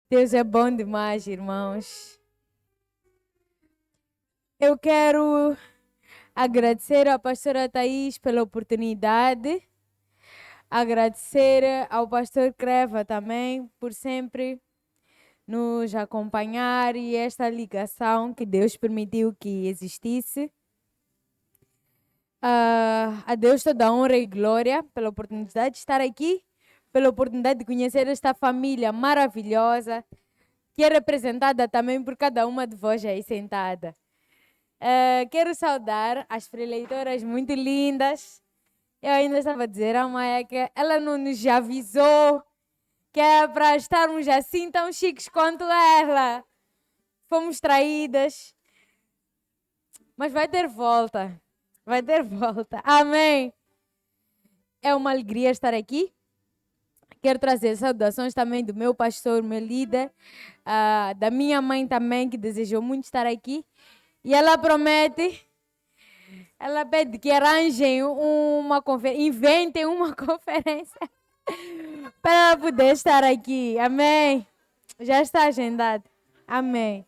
Deus é bom demais, irmãos. Eu quero agradecer à pastora Thaís pela oportunidade, agradecer ao pastor Creva também por sempre nos acompanhar e esta ligação que Deus permitiu que existisse. A Deus toda a honra e glória pela oportunidade de estar aqui, pela oportunidade de conhecer esta família maravilhosa, que é representada também por cada uma de vós aí sentada. Quero saudar as preleitoras muito lindas. Eu ainda estava a dizer à Maia que ela não nos avisou que é para estarmos assim tão chiques quanto ela. Fomos traídas. Mas vai ter volta. Vai ter volta. Amém. É uma alegria estar aqui. Quero trazer saudações também do meu pastor, meu líder, da minha mãe também, que desejou muito estar aqui. E ela pede que arranjem uma conferência, inventem uma conferência para ela poder estar aqui. Amém. Já está agendado. Amém.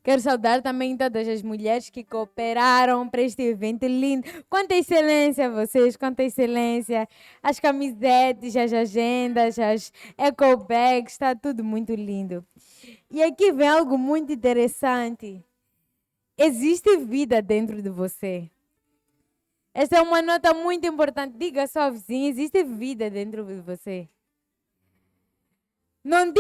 Quero saudar também todas as mulheres que cooperaram para este evento lindo. Quanta excelência vocês, quanta excelência. As camisetes, as agendas, as eco bags, está tudo muito lindo. E aqui vem algo muito interessante. Existe vida dentro de você. Essa é uma nota muito importante. Diga só ao vizinho, existe vida dentro de você. Não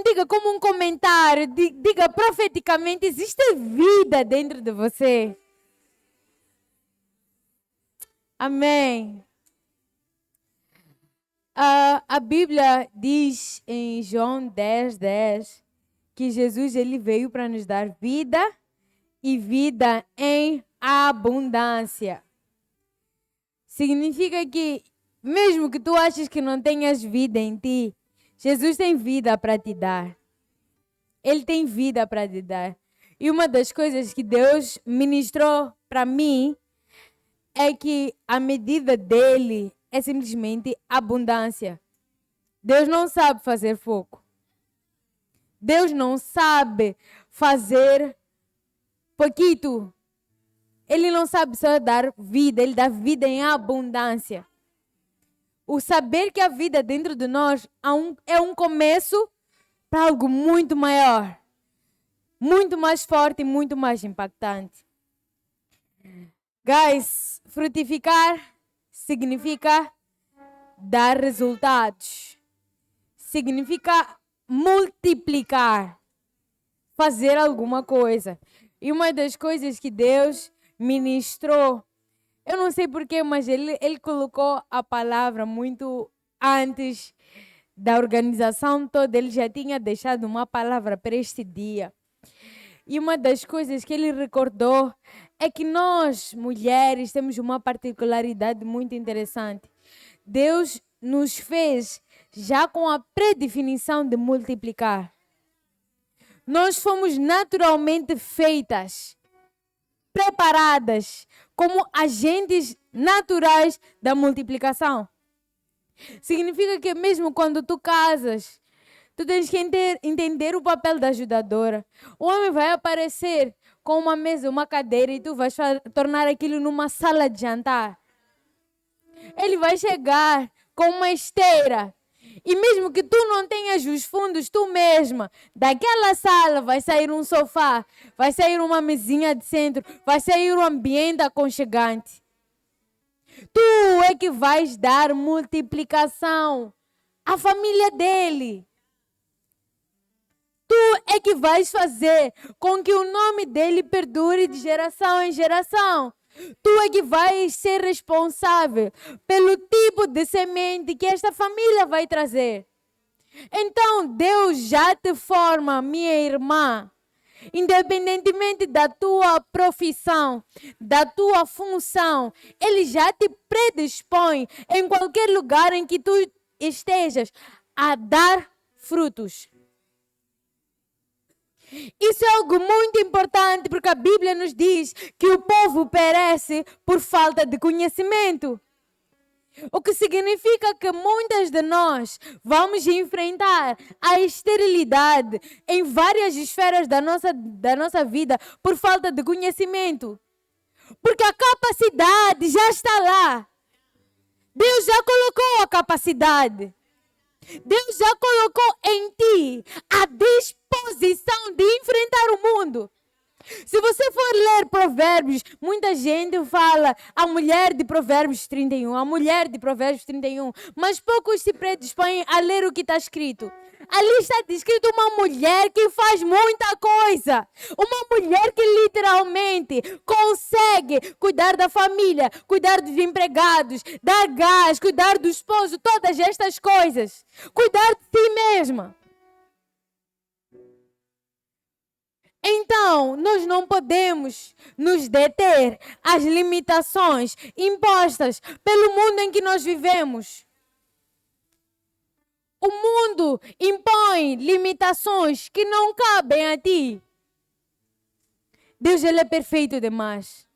diga como um comentário, diga profeticamente, existe vida dentro de você. Amém. A Bíblia diz em João 10:10 que Jesus ele veio para nos dar vida e vida em abundância. Significa que mesmo que tu aches que não tenhas vida em ti, Jesus tem vida para te dar. Ele tem vida para te dar. E uma das coisas que Deus ministrou para mim é que a medida dele é simplesmente abundância. Deus não sabe fazer pouco. Deus não sabe fazer pouquinho. Ele não sabe só dar vida, ele dá vida em abundância. O saber que a vida dentro de nós é um começo para algo muito maior, muito mais forte e muito mais impactante. Guys, frutificar significa dar resultados, significa multiplicar, fazer alguma coisa. E uma das coisas que Deus ministrou, eu não sei porquê, mas ele colocou a palavra muito antes da organização toda. Ele já tinha deixado uma palavra para este dia. E uma das coisas que ele recordou é que nós, mulheres, temos uma particularidade muito interessante. Deus nos fez já com a predefinição de multiplicar. Nós fomos naturalmente feitas, preparadas como agentes naturais da multiplicação. Significa que mesmo quando tu casas, tu tens que entender o papel da ajudadora. O homem vai aparecer com uma mesa, uma cadeira e tu vais tornar aquilo numa sala de jantar. Ele vai chegar com uma esteira. E mesmo que tu não tenhas os fundos, tu mesma, daquela sala vai sair um sofá, vai sair uma mesinha de centro, vai sair um ambiente aconchegante. Tu é que vais dar multiplicação à família dele. Tu é que vais fazer com que o nome dele perdure de geração em geração. Tu é que vais ser responsável pelo tipo de semente que esta família vai trazer. Então Deus já te forma, minha irmã. Independentemente da tua profissão, da tua função, Ele já te predispõe em qualquer lugar em que tu estejas a dar frutos. Isso é algo muito importante porque a Bíblia nos diz que o povo perece por falta de conhecimento. O que significa que muitas de nós vamos enfrentar a esterilidade em várias esferas da nossa vida por falta de conhecimento. Porque a capacidade já está lá. Deus já colocou a capacidade. Deus já colocou em ti a disposição de enfrentar o mundo. Se você for ler Provérbios, muita gente fala a mulher de Provérbios 31, a mulher de Provérbios 31, mas poucos se predispõem a ler o que está escrito. Ali está descrito uma mulher que faz muita coisa. Uma mulher que literalmente consegue cuidar da família, cuidar dos empregados, dar gás, cuidar do esposo, todas estas coisas. Cuidar de si mesma. Então, nós não podemos nos deter às limitações impostas pelo mundo em que nós vivemos. O mundo impõe limitações que não cabem a ti. Deus, Ele é perfeito demais.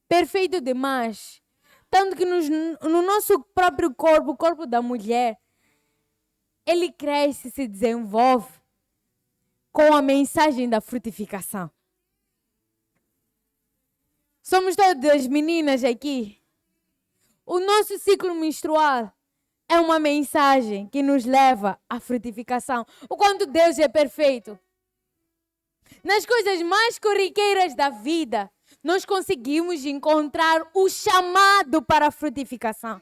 Perfeito demais. Tanto que no nosso próprio corpo, o corpo da mulher, ele cresce e se desenvolve com a mensagem da frutificação. Somos todas meninas aqui. O nosso ciclo menstrual é uma mensagem que nos leva à frutificação. O quanto Deus é perfeito. Nas coisas mais corriqueiras da vida, nós conseguimos encontrar o chamado para a frutificação.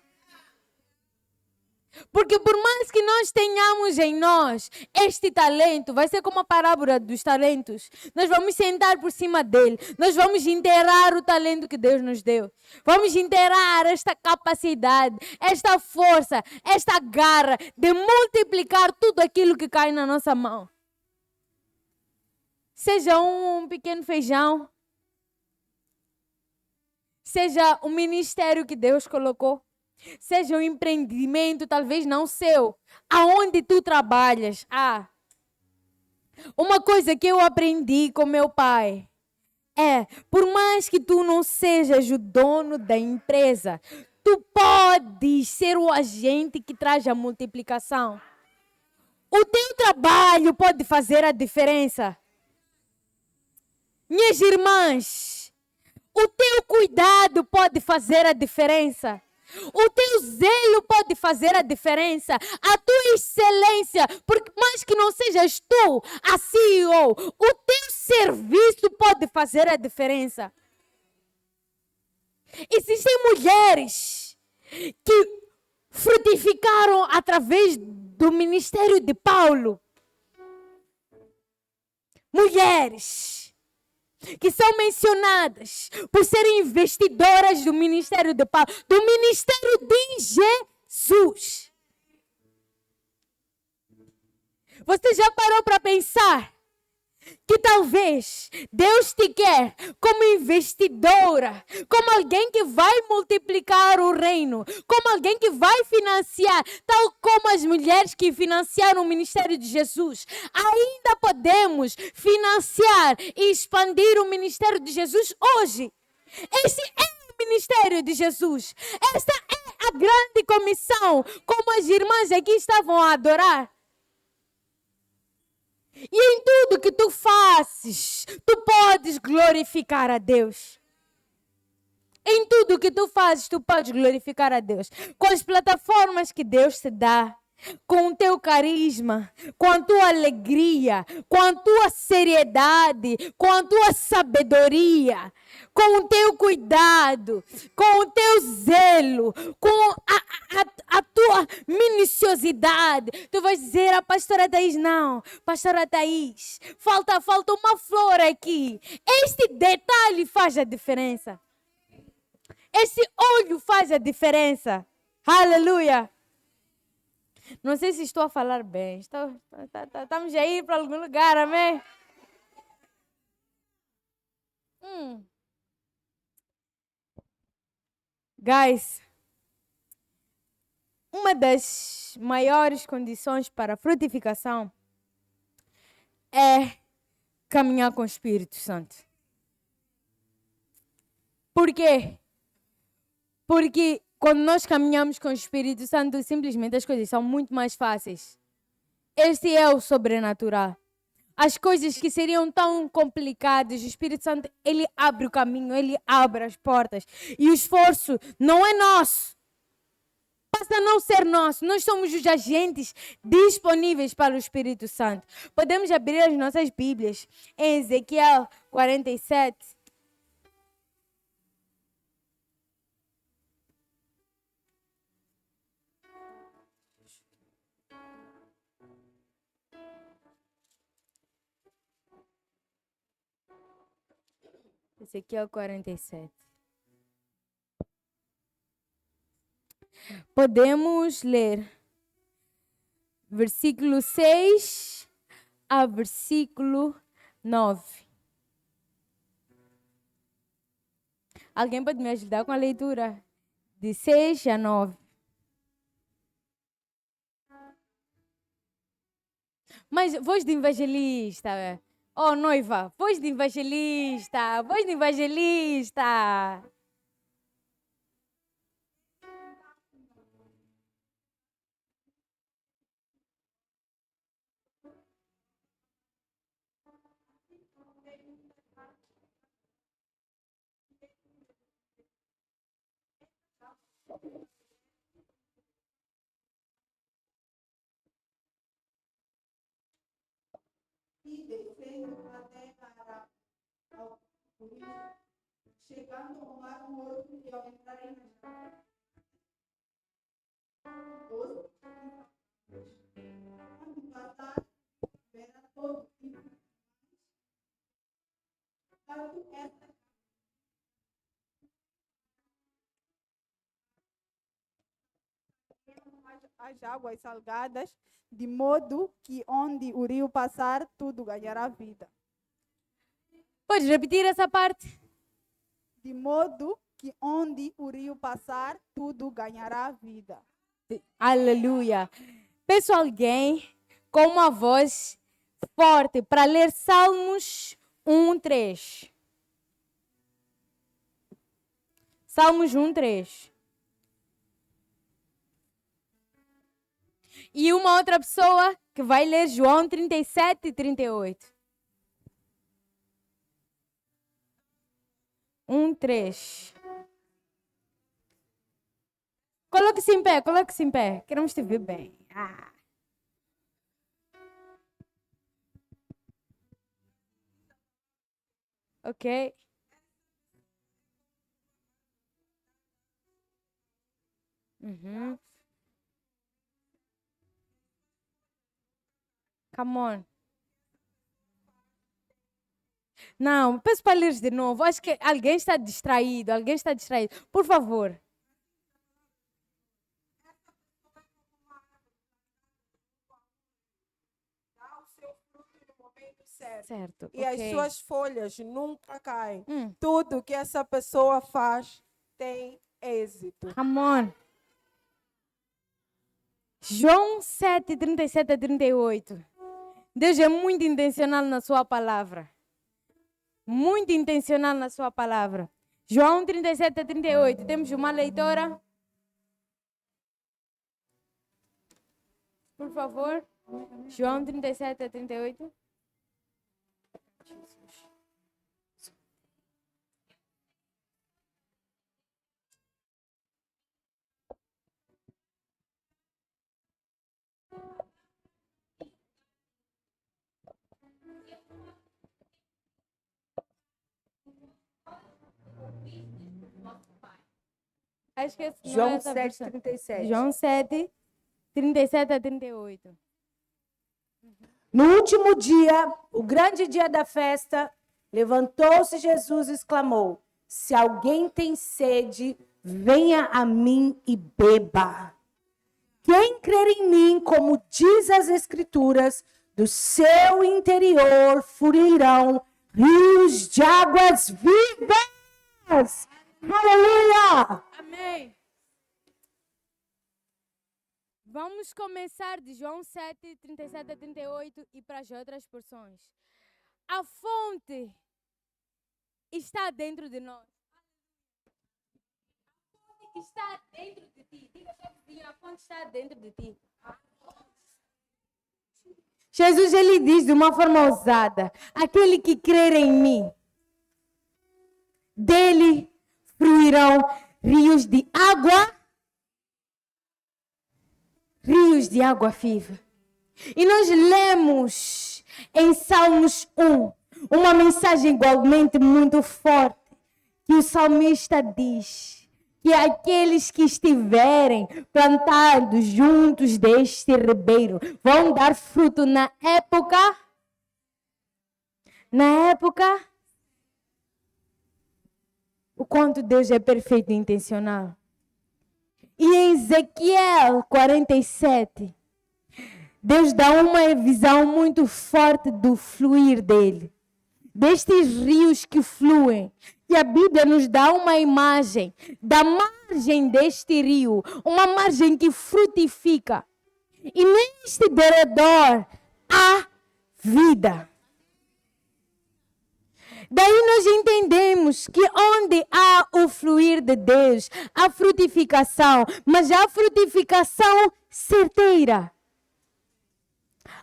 Porque por mais que nós tenhamos em nós este talento, vai ser como a parábola dos talentos. Nós vamos sentar por cima dele. Nós vamos enterrar o talento que Deus nos deu. Vamos enterrar esta capacidade, esta força, esta garra de multiplicar tudo aquilo que cai na nossa mão. Seja um pequeno feijão, seja o ministério que Deus colocou. Seja um empreendimento, talvez não seu, aonde tu trabalhas. Uma coisa que eu aprendi com meu pai é, por mais que tu não sejas o dono da empresa, tu podes ser o agente que traz a multiplicação. O teu trabalho pode fazer a diferença. Minhas irmãs, o teu cuidado pode fazer a diferença. O teu zelo pode fazer a diferença. A tua excelência, por mais que não sejas tu a CEO, o teu serviço pode fazer a diferença. Existem mulheres que frutificaram através do ministério de Paulo. Mulheres que são mencionadas por serem investidoras do ministério de Paulo, do ministério de Jesus. Você já parou para pensar que talvez Deus te quer como investidora, como alguém que vai multiplicar o reino, como alguém que vai financiar, tal como as mulheres que financiaram o ministério de Jesus. Ainda podemos financiar e expandir o ministério de Jesus hoje. Esse é o ministério de Jesus. Esta é a grande comissão, como as irmãs aqui estavam a adorar. E em tudo que tu fazes, tu podes glorificar a Deus. Em tudo que tu fazes, tu podes glorificar a Deus. Com as plataformas que Deus te dá, com o teu carisma, com a tua alegria, com a tua seriedade, com a tua sabedoria, com o teu cuidado, com o teu zelo, com a tua minuciosidade. Tu vais dizer a pastora Thaís, não, pastora Thaís, falta uma flor aqui. Este detalhe faz a diferença. Esse olho faz a diferença. Aleluia. Não sei se estou a falar bem. Estamos a ir para algum lugar, amém? Guys, uma das maiores condições para a frutificação é caminhar com o Espírito Santo. Por quê? Porque quando nós caminhamos com o Espírito Santo, simplesmente as coisas são muito mais fáceis. Este é o sobrenatural. As coisas que seriam tão complicadas, o Espírito Santo, ele abre o caminho, ele abre as portas. E o esforço não é nosso. Passa a não ser nosso. Nós somos os agentes disponíveis para o Espírito Santo. Podemos abrir as nossas Bíblias em Ezequiel 47. Ezequiel 47. Podemos ler versículo 6 a versículo 9. Alguém pode me ajudar com a leitura? De 6 a 9. Mas voz de evangelista. Oh, noiva, voz de evangelista, voz de evangelista. E descendo até para ao rio, chegando ao mar morto e ao entrarem na janela. Quando passar, verá todo tipo de tanto esta as águas salgadas, de modo que onde o rio passar, tudo ganhará vida. Pode repetir essa parte? De modo que onde o rio passar, tudo ganhará vida. Aleluia. Peço alguém com uma voz forte para ler Salmos 1:3. Salmos 1:3. E uma outra pessoa que vai ler João 37:38. 1:3. Coloque-se em pé, coloque-se em pé. Queremos te ver bem. Ok. Come on. Não, peço para ler de novo. Acho que alguém está distraído. Alguém está distraído. Por favor. Dá o seu fruto no momento certo. Certo. E ok. as suas folhas nunca caem. Tudo que essa pessoa faz tem êxito. Come on. João 7:37-38. Deus é muito intencional na sua palavra. Muito intencional na sua palavra. João 37:38. Temos uma leitora? Por favor. João 37:38. Acho que esse não é João essa versão. 7:37. João 7:37-38. No último dia, o grande dia da festa, levantou-se Jesus e exclamou: se alguém tem sede, venha a mim e beba. Quem crer em mim, como diz as Escrituras, do seu interior fluirão rios de águas vivas. Aleluia! Amém. Vamos começar de João 7, 37 a 38 e para as outras porções. A fonte está dentro de nós. A fonte está dentro de ti. Diga ao seu vizinho, a fonte está dentro de ti. Jesus, ele diz de uma forma ousada: aquele que crer em mim, dele fluirão rios de água viva. E nós lemos em Salmos 1 uma mensagem igualmente muito forte, que o salmista diz que aqueles que estiverem plantados juntos deste ribeiro vão dar fruto na época o quanto Deus é perfeito e intencional. E em Ezequiel 47, Deus dá uma visão muito forte do fluir dele, destes rios que fluem. E a Bíblia nos dá uma imagem da margem deste rio, uma margem que frutifica. E neste derredor há vida. Daí nós entendemos que onde há o fluir de Deus, há frutificação, mas há frutificação certeira.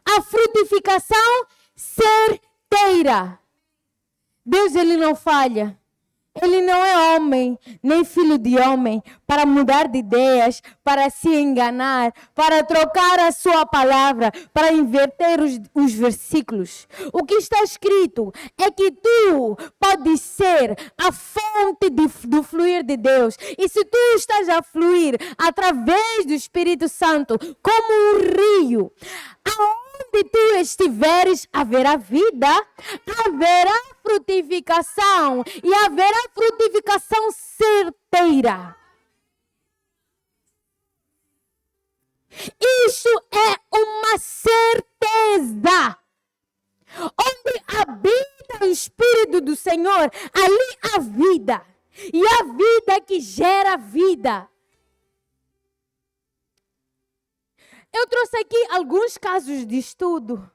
A frutificação certeira. Deus, ele não falha. Ele não é homem, nem filho de homem, para mudar de ideias, para se enganar, para trocar a sua palavra, para inverter os versículos. O que está escrito é que tu podes ser a fonte do fluir de Deus. E se tu estás a fluir através do Espírito Santo, como um rio, aonde tu estiveres, haverá vida, haverá frutificação e haverá frutificação certeira. Isso é uma certeza. Onde habita o Espírito do Senhor, ali há vida. E a vida que gera vida. Eu trouxe aqui alguns casos de estudo.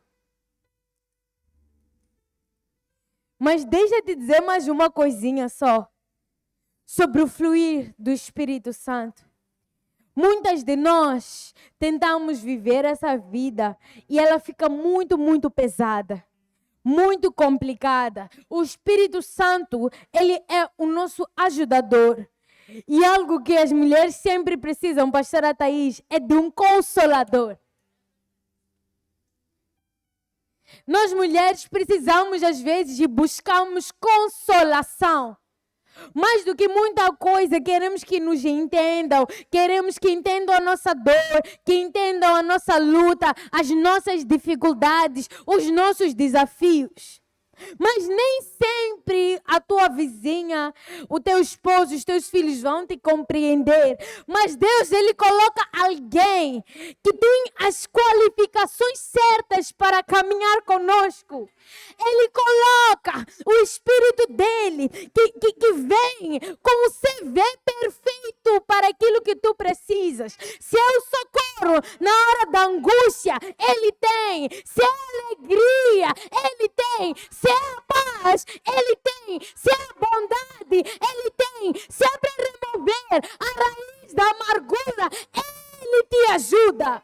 Mas deixa eu te dizer mais uma coisinha só. Sobre o fluir do Espírito Santo. Muitas de nós tentamos viver essa vida e ela fica muito, muito pesada. Muito complicada. O Espírito Santo, ele é o nosso ajudador. E algo que as mulheres sempre precisam, pastora Thaís, é de um consolador. Nós mulheres precisamos às vezes de buscarmos consolação. Mais do que muita coisa, queremos que nos entendam, queremos que entendam a nossa dor, que entendam a nossa luta, as nossas dificuldades, os nossos desafios. Mas nem sempre a tua vizinha, o teu esposo, os teus filhos vão te compreender. Mas Deus, ele coloca alguém que tem as qualificações certas para caminhar conosco. Ele coloca o Espírito dele, que vem com o CV perfeito para aquilo que tu precisas. Se é o socorro na hora da angústia, ele tem. Se é a alegria, ele tem. Se é a paz, ele tem. Se é a bondade, ele tem. Se é para remover a raiz da amargura, ele te ajuda.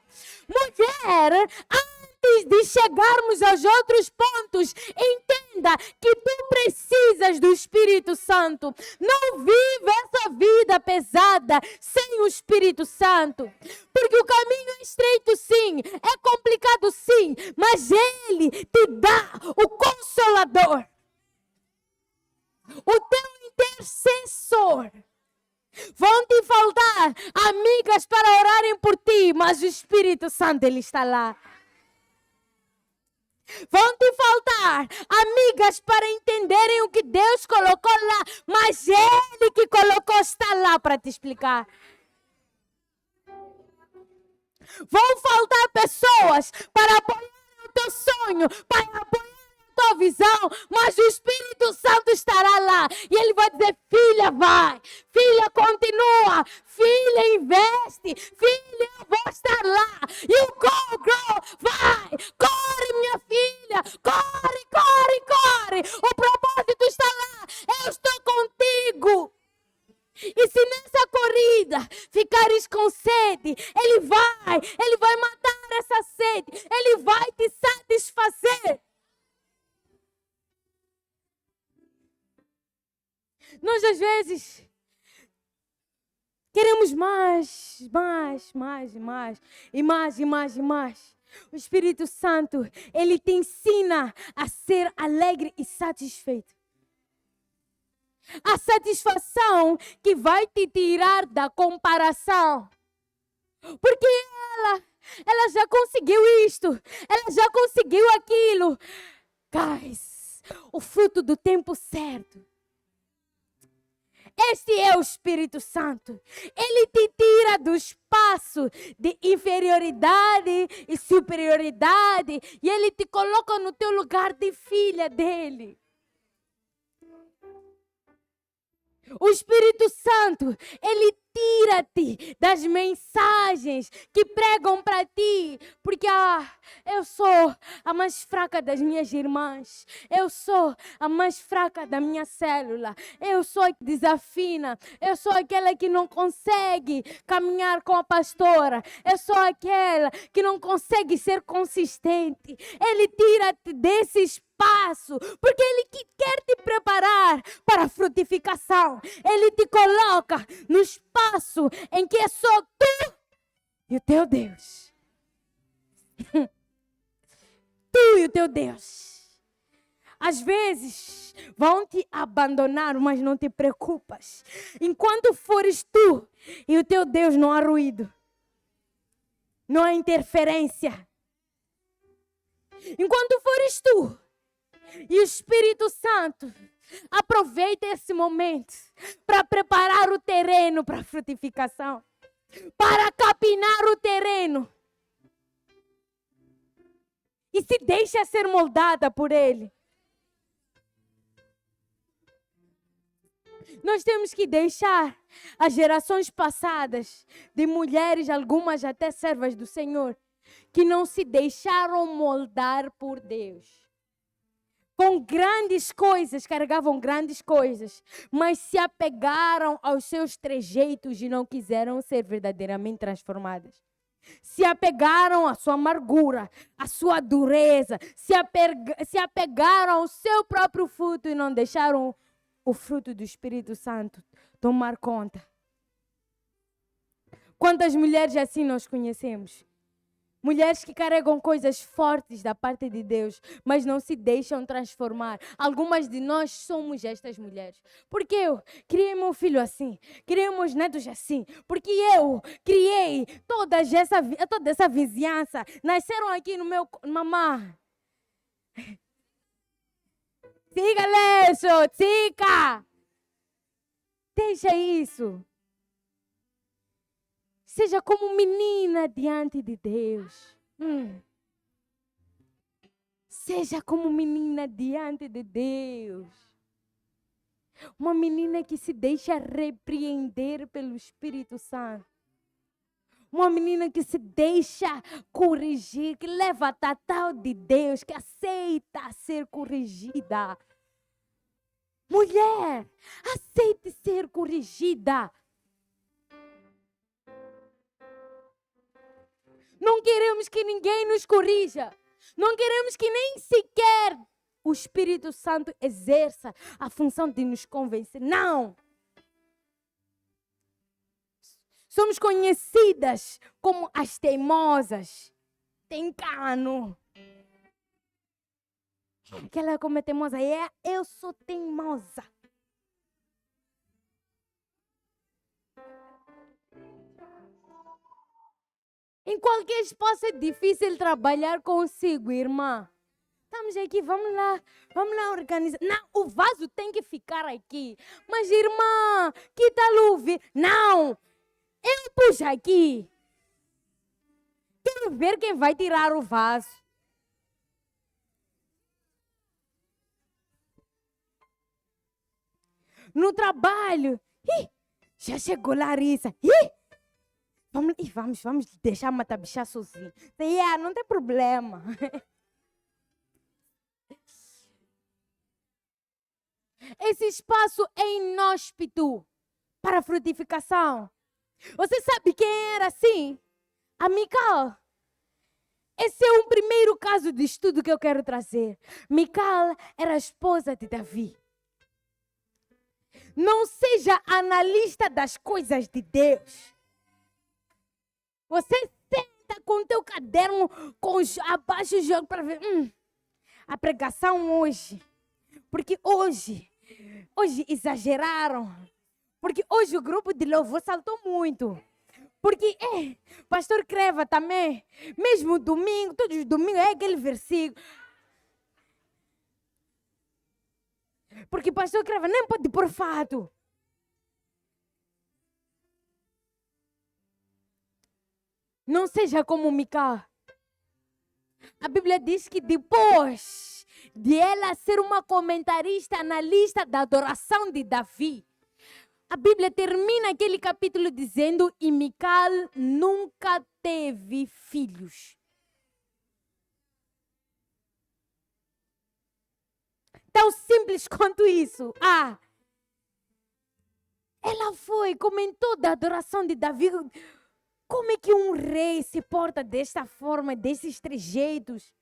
Mulher, antes de chegarmos aos outros pontos, entenda que tu precisas do Espírito Santo. Não vive essa vida pesada sem o Espírito Santo. Porque o caminho é estreito, sim. É complicado, sim. Mas ele te dá o Consolador. O teu intercessor. Vão te faltar amigas para orarem por ti, mas o Espírito Santo, ele está lá. Vão te faltar amigas para entenderem o que Deus colocou lá, mas ele que colocou está lá para te explicar. Vão faltar pessoas para apoiar o teu sonho, para apoiar a tua visão, mas o Espírito Santo estará lá. E ele vai dizer, filha, vai. Filha, continua. Filha, investe. Filha, eu vou estar lá. You go, girl. Vai. Corre, minha filha. Corre, corre, corre. O propósito está lá. Eu estou contigo. E se nessa corrida ficares com sede, Ele vai matar essa sede, Ele vai te satisfazer. Nós às vezes queremos mais. O Espírito Santo, Ele te ensina a ser alegre e satisfeito. A satisfação que vai te tirar da comparação. Porque ela já conseguiu isto, ela já conseguiu aquilo. Guys, o fruto do tempo certo. Este é o Espírito Santo. Ele te tira do espaço de inferioridade e superioridade e ele te coloca no teu lugar de filha dele. O Espírito Santo, ele tira-te das mensagens que pregam para ti. Porque eu sou a mais fraca das minhas irmãs. Eu sou a mais fraca da minha célula. Eu sou a que desafina. Eu sou aquela que não consegue caminhar com a pastora. Eu sou aquela que não consegue ser consistente. Ele tira-te desse espaço, porque Ele quer te preparar para a frutificação. Ele te coloca no espaço em que é só tu e o teu Deus. Tu e o teu Deus. Às vezes vão te abandonar, mas não te preocupas. Enquanto fores tu e o teu Deus, não há ruído, não há interferência. Enquanto fores tu e o Espírito Santo, aproveita esse momento para preparar o terreno para a frutificação, para capinar o terreno. E se deixa ser moldada por Ele. Nós temos que deixar as gerações passadas de mulheres, algumas até servas do Senhor, que não se deixaram moldar por Deus. Com grandes coisas, carregavam grandes coisas, mas se apegaram aos seus trejeitos e não quiseram ser verdadeiramente transformadas. Se apegaram à sua amargura, à sua dureza, se apegaram ao seu próprio fruto e não deixaram o fruto do Espírito Santo tomar conta. Quantas mulheres assim nós conhecemos? Mulheres que carregam coisas fortes da parte de Deus, mas não se deixam transformar. Algumas de nós somos estas mulheres. Porque eu criei meu filho assim, criei meus netos assim, porque eu criei toda essa vizinhança. Nasceram aqui no meu... Mamá. Siga, Leixo, siga. Deixa isso. Seja como menina diante de Deus. Seja como menina diante de Deus. Uma menina que se deixa repreender pelo Espírito Santo. Uma menina que se deixa corrigir, que leva a tatal de Deus, que aceita ser corrigida. Mulher, aceite ser corrigida. Não queremos que ninguém nos corrija. Não queremos que nem sequer o Espírito Santo exerça a função de nos convencer. Não! Somos conhecidas como as teimosas. Tem cano. Aquela como é teimosa. Eu sou teimosa. Em qualquer espaço é difícil trabalhar consigo, irmã. Estamos aqui, vamos lá organizar. Não, o vaso tem que ficar aqui. Mas, irmã, que tal ouvir? Não, eu pus aqui. Quero ver quem vai tirar o vaso. no trabalho. Ih, já chegou Larissa. Vamos deixar a Matabichá sozinho. Não tem problema. Esse espaço é inóspito para frutificação. Você sabe quem era assim? A Mical. Esse é um primeiro caso de estudo que eu quero trazer. Mical era a esposa de Davi. Não seja analista das coisas de Deus. Você senta com o teu caderno abaixo do jogo para ver a pregação hoje. Porque hoje exageraram. Porque hoje o grupo de louvor saltou muito. Porque pastor Creva também, mesmo domingo, todos os domingos é aquele versículo. Porque pastor Creva nem pode pôr fato. Não seja como Mical. A Bíblia diz que depois de ela ser uma comentarista, analista da adoração de Davi, a Bíblia termina aquele capítulo dizendo: e Mical nunca teve filhos. Tão simples quanto isso. Ela comentou da adoração de Davi. Como é que um rei se porta desta forma, desses trejeitos?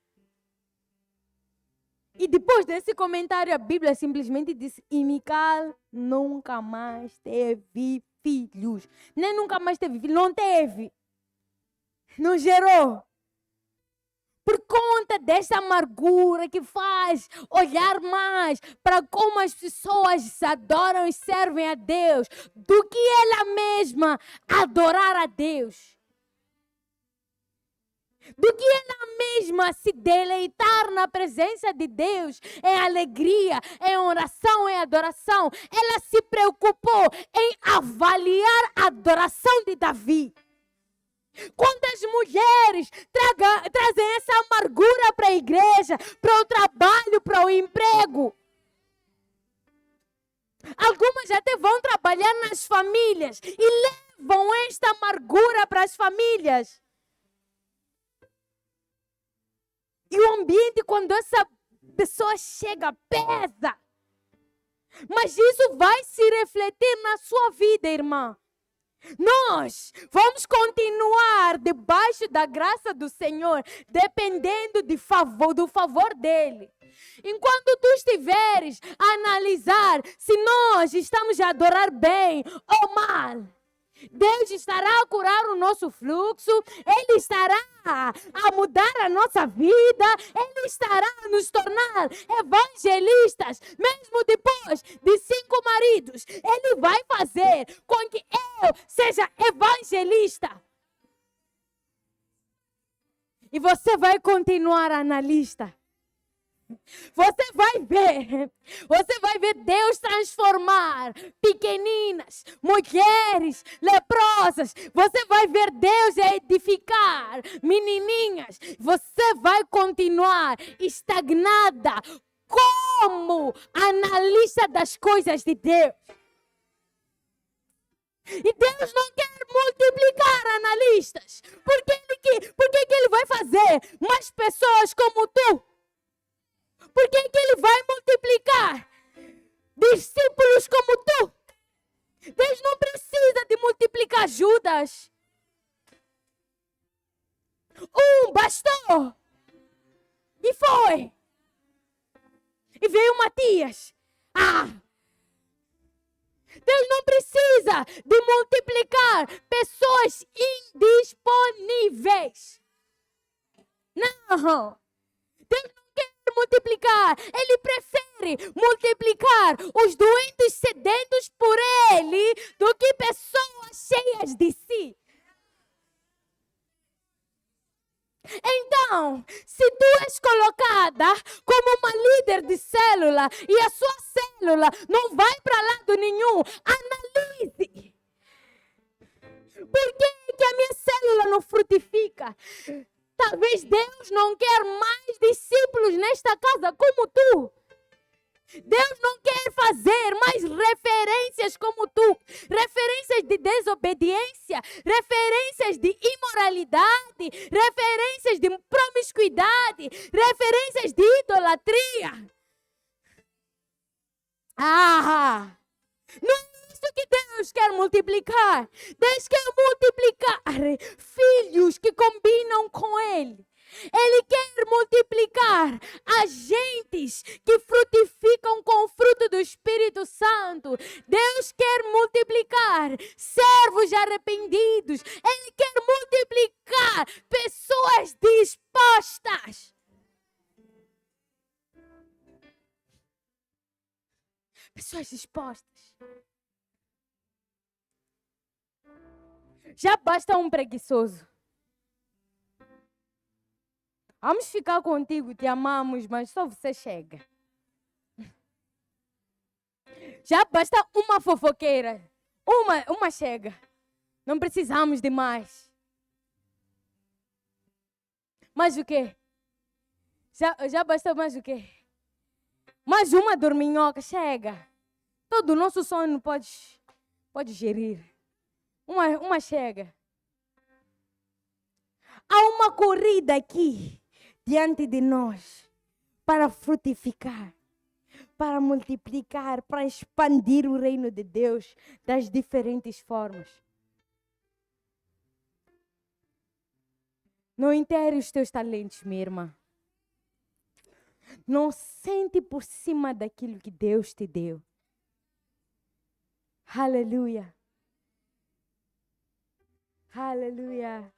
E depois desse comentário, a Bíblia simplesmente disse: e Mical nunca mais teve filhos. Nem nunca mais teve filhos, não teve. Não gerou. Por conta dessa amargura que faz olhar mais para como as pessoas adoram e servem a Deus do que ela mesma adorar a Deus. Do que ela mesma se deleitar na presença de Deus, em alegria, em oração, em adoração. Ela se preocupou em avaliar a adoração de Davi. Quantas mulheres trazem essa amargura para a igreja, para o trabalho, para o emprego? Algumas até vão trabalhar nas famílias e levam esta amargura para as famílias. E o ambiente, quando essa pessoa chega, pesa. Mas isso vai se refletir na sua vida, irmã. Nós vamos continuar debaixo da graça do Senhor, dependendo do favor dele. Enquanto tu estiveres a analisar se nós estamos a adorar bem ou mal, Deus estará a curar o nosso fluxo, Ele estará a mudar a nossa vida, Ele estará a nos tornar evangelistas, mesmo depois de 5 maridos. Ele vai fazer com que eu seja evangelista. E você vai continuar analista. Você vai ver Deus transformar pequeninas, mulheres, leprosas. Você vai ver Deus edificar menininhas. Você vai continuar estagnada como analista das coisas de Deus. E Deus não quer multiplicar analistas. Por que Ele vai fazer mais pessoas como tu? Por que Ele vai multiplicar discípulos como tu? Deus não precisa de multiplicar Judas. Bastou. E foi. E veio Matias. Deus não precisa de multiplicar pessoas indisponíveis. Não. Deus não quer multiplicar. Ele prefere multiplicar os doentes sedentos por Ele do que pessoas cheias de si. Então, se tu és colocada como uma líder de célula e a sua célula não vai para lado nenhum, analise. Por que a minha célula não frutifica? Talvez Deus não quer mais discípulos nesta casa como tu. Deus não quer fazer mais referências como tu, referências de desobediência, referências de imoralidade, referências de promiscuidade, referências de idolatria. Não é isso que Deus quer multiplicar. Deus quer multiplicar filhos que combinam com Ele. Ele quer multiplicar agentes que frutificam com o fruto do Espírito Santo. Deus quer multiplicar servos arrependidos. Ele quer multiplicar pessoas dispostas. Pessoas dispostas. Já basta um preguiçoso. Vamos ficar contigo, te amamos, mas só você chega. Já basta uma fofoqueira. Uma chega. Não precisamos de mais. Mais o quê? Já basta mais o quê? Mais uma dorminhoca, chega. Todo o nosso sono pode gerir. Uma chega. Há uma corrida aqui diante de nós para frutificar, para multiplicar, para expandir o reino de Deus das diferentes formas. Não enterre os teus talentos, minha irmã. Não sente por cima daquilo que Deus te deu. Aleluia. Aleluia.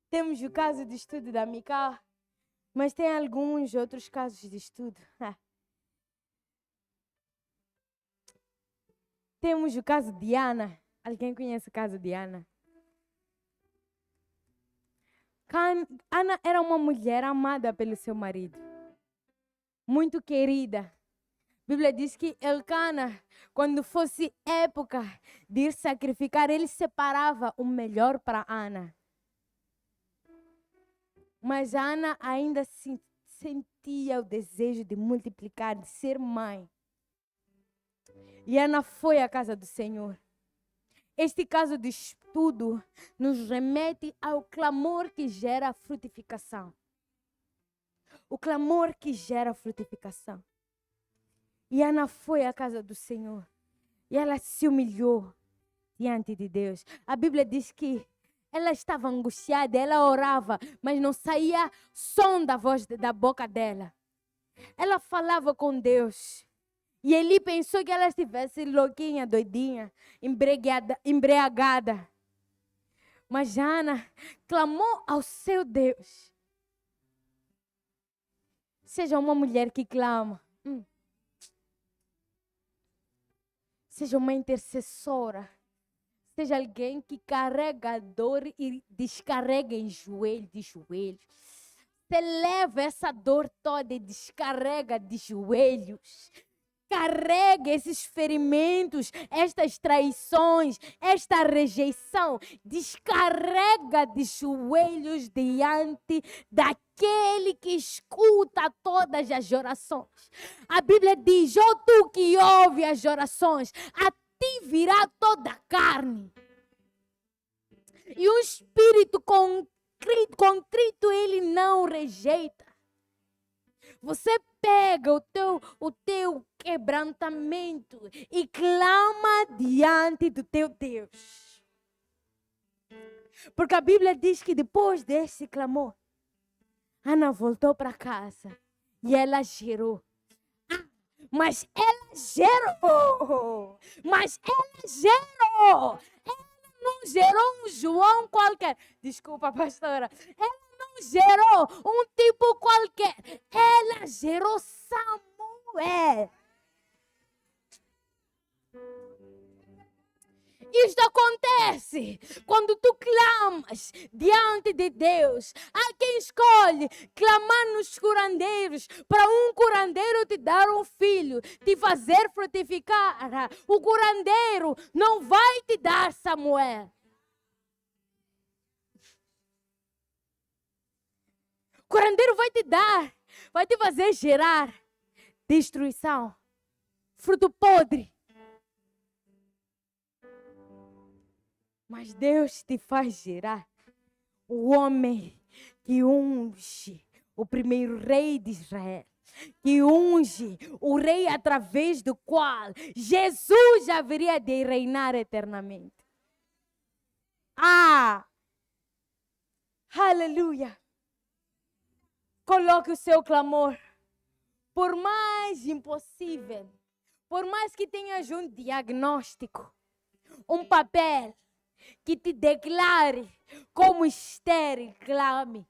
Temos o caso de estudo da Mica, mas tem alguns outros casos de estudo. Temos o caso de Ana. Alguém conhece o caso de Ana? Ana era uma mulher amada pelo seu marido. Muito querida. A Bíblia diz que Elcana, quando fosse época de ir sacrificar, ele separava o melhor para Ana. Mas Ana ainda sentia o desejo de multiplicar, de ser mãe. E Ana foi à casa do Senhor. Este caso de estudo nos remete ao clamor que gera frutificação. O clamor que gera frutificação. E Ana foi à casa do Senhor. E ela se humilhou diante de Deus. A Bíblia diz que ela estava angustiada, ela orava, mas não saía som da voz da boca dela. Ela falava com Deus. E ele pensou que ela estivesse louquinha, doidinha, embriagada. Mas Ana clamou ao seu Deus. Seja uma mulher que clama. Seja uma intercessora. Seja alguém que carrega a dor e descarrega em de joelhos. Você leva essa dor toda e descarrega de joelhos. Carrega esses ferimentos, estas traições, esta rejeição. Descarrega de joelhos diante daquele que escuta todas as orações. A Bíblia diz: ó tu que ouve as orações, a ti virá toda a carne. E o espírito contrito ele não rejeita. Você pega o teu quebrantamento e clama diante do teu Deus. Porque a Bíblia diz que depois desse clamor, Ana voltou para casa e ela gerou. Mas ela gerou! Ela não gerou um João qualquer. Desculpa, pastora. Ela não gerou um tipo qualquer. Ela gerou Samuel. Isto acontece quando tu clamas diante de Deus. Há quem escolhe clamar nos curandeiros para um curandeiro te dar um filho, te fazer frutificar. O curandeiro não vai te dar Samuel. O curandeiro vai te dar, vai te fazer gerar destruição, fruto podre. Mas Deus te faz gerar o homem que unge o primeiro rei de Israel, que unge o rei através do qual Jesus haveria de reinar eternamente. Aleluia! Coloque o seu clamor. Por mais impossível, por mais que tenhas um diagnóstico, um papel que te declare como estéril, clame.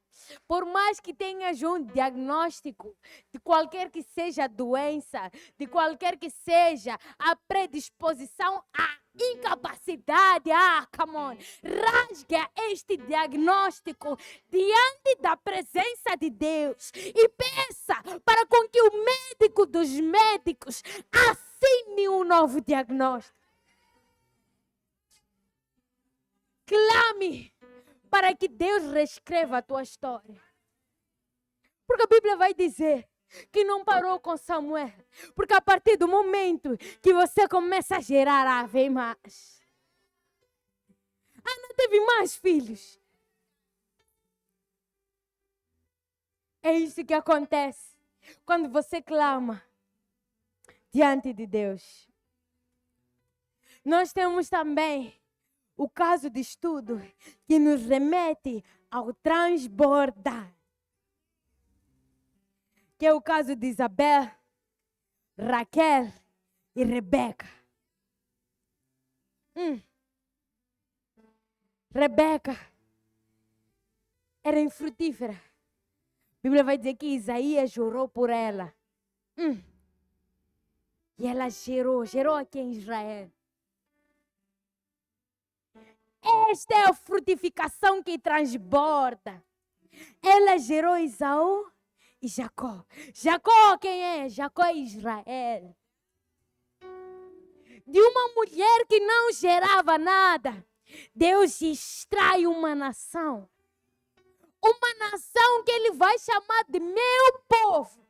Por mais que tenhas um diagnóstico de qualquer que seja a doença, de qualquer que seja a predisposição à incapacidade, come on, rasga este diagnóstico diante da presença de Deus e peça para com que o médico dos médicos assine um novo diagnóstico. Clame para que Deus reescreva a tua história. Porque a Bíblia vai dizer que não parou com Samuel. Porque a partir do momento que você começa a gerar, vem mais. Ana teve mais filhos. É isso que acontece quando você clama diante de Deus. Nós temos também o caso de estudo que nos remete ao transbordar. Que é o caso de Isabel, Raquel e Rebeca. Rebeca era infrutífera. A Bíblia vai dizer que Isaías orou por ela. E ela gerou aqui em Israel. Esta é a frutificação que transborda. Ela gerou Esaú e Jacó. Jacó quem é? Jacó é Israel. De uma mulher que não gerava nada, Deus extrai uma nação. Uma nação que Ele vai chamar de meu povo.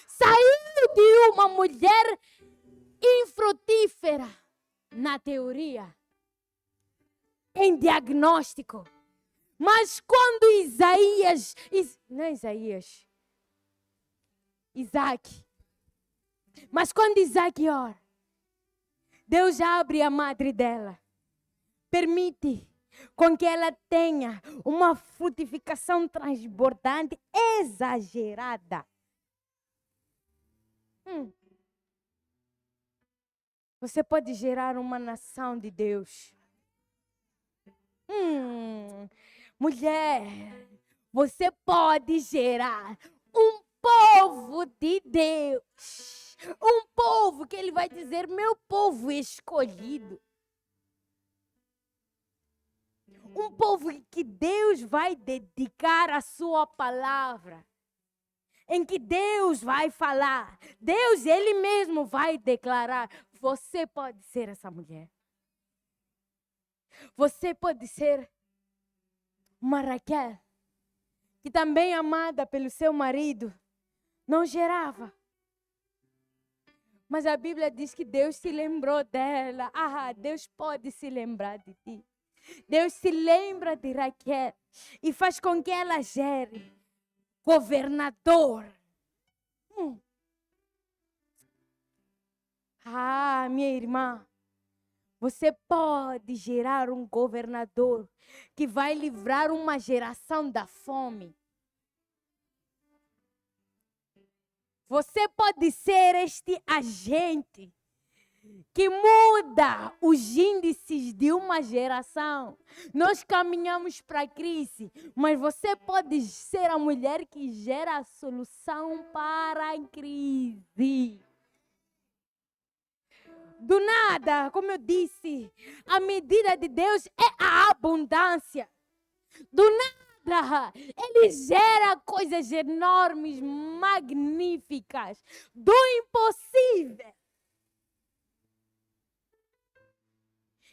Saiu de uma mulher infrutífera, na teoria, em diagnóstico. Mas quando Isaac. Mas quando Isaac ora, Deus abre a madre dela. Permite com que ela tenha uma frutificação transbordante, exagerada. Você pode gerar uma nação de Deus. Mulher, você pode gerar um povo de Deus. Um povo que Ele vai dizer, meu povo escolhido. Um povo que Deus vai dedicar a sua palavra. Em que Deus vai falar. Deus, Ele mesmo vai declarar. Você pode ser essa mulher. Você pode ser uma Raquel, que também amada pelo seu marido, não gerava. Mas a Bíblia diz que Deus se lembrou dela. Deus pode se lembrar de ti. Deus se lembra de Raquel e faz com que ela gere governador. Minha irmã, você pode gerar um governador que vai livrar uma geração da fome. Você pode ser este agente que muda os índices de uma geração. Nós caminhamos para a crise, mas você pode ser a mulher que gera a solução para a crise. Do nada, como eu disse, a medida de Deus é a abundância. Do nada, Ele gera coisas enormes, magníficas, do impossível.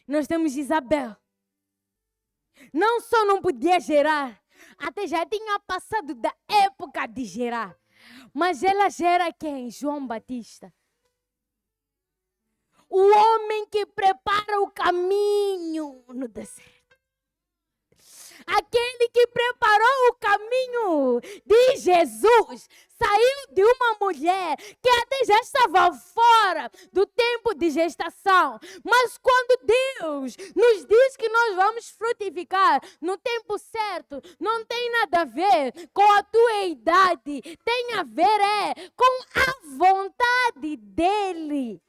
Nós temos Isabel. Não só não podia gerar, até já tinha passado da época de gerar. Mas ela gera quem? João Batista. O homem que prepara o caminho no deserto. Aquele que preparou o caminho de Jesus saiu de uma mulher que até já estava fora do tempo de gestação. Mas quando Deus nos diz que nós vamos frutificar no tempo certo, não tem nada a ver com a tua idade, tem a ver com a vontade dEle.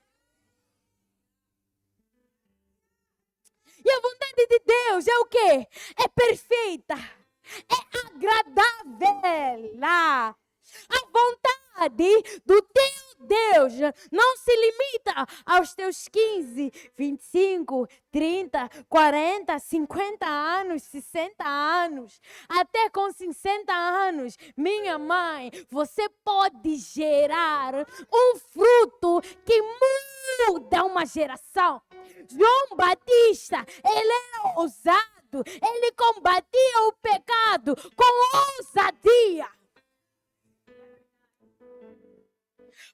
E a vontade de Deus é o quê? É perfeita. É agradável. A vontade do teu Deus não se limita aos teus 15, 25, 30, 40, 50 anos, 60 anos. Até com 60 anos, minha mãe, você pode gerar um fruto que muda uma geração. João Batista, ele era ousado, ele combatia o pecado com ousadia.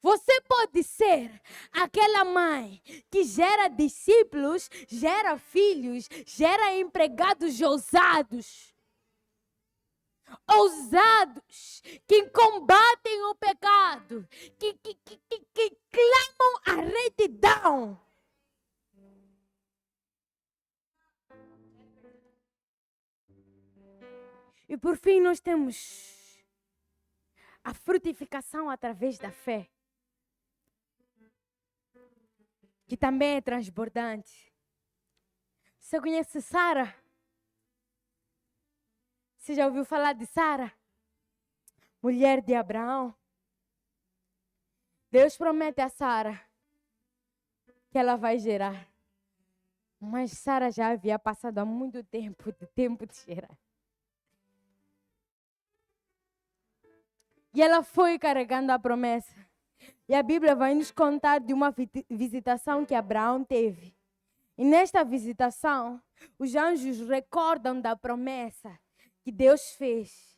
Você pode ser aquela mãe que gera discípulos, gera filhos, gera empregados ousados. Ousados, que combatem o pecado, que clamam a retidão. E por fim nós temos a frutificação através da fé, que também é transbordante. Você conhece Sara? Você já ouviu falar de Sara? Mulher de Abraão. Deus promete a Sara que ela vai gerar. Mas Sara já havia passado há muito tempo de gerar. E ela foi carregando a promessa. E a Bíblia vai nos contar de uma visitação que Abraão teve. E nesta visitação, os anjos recordam da promessa que Deus fez.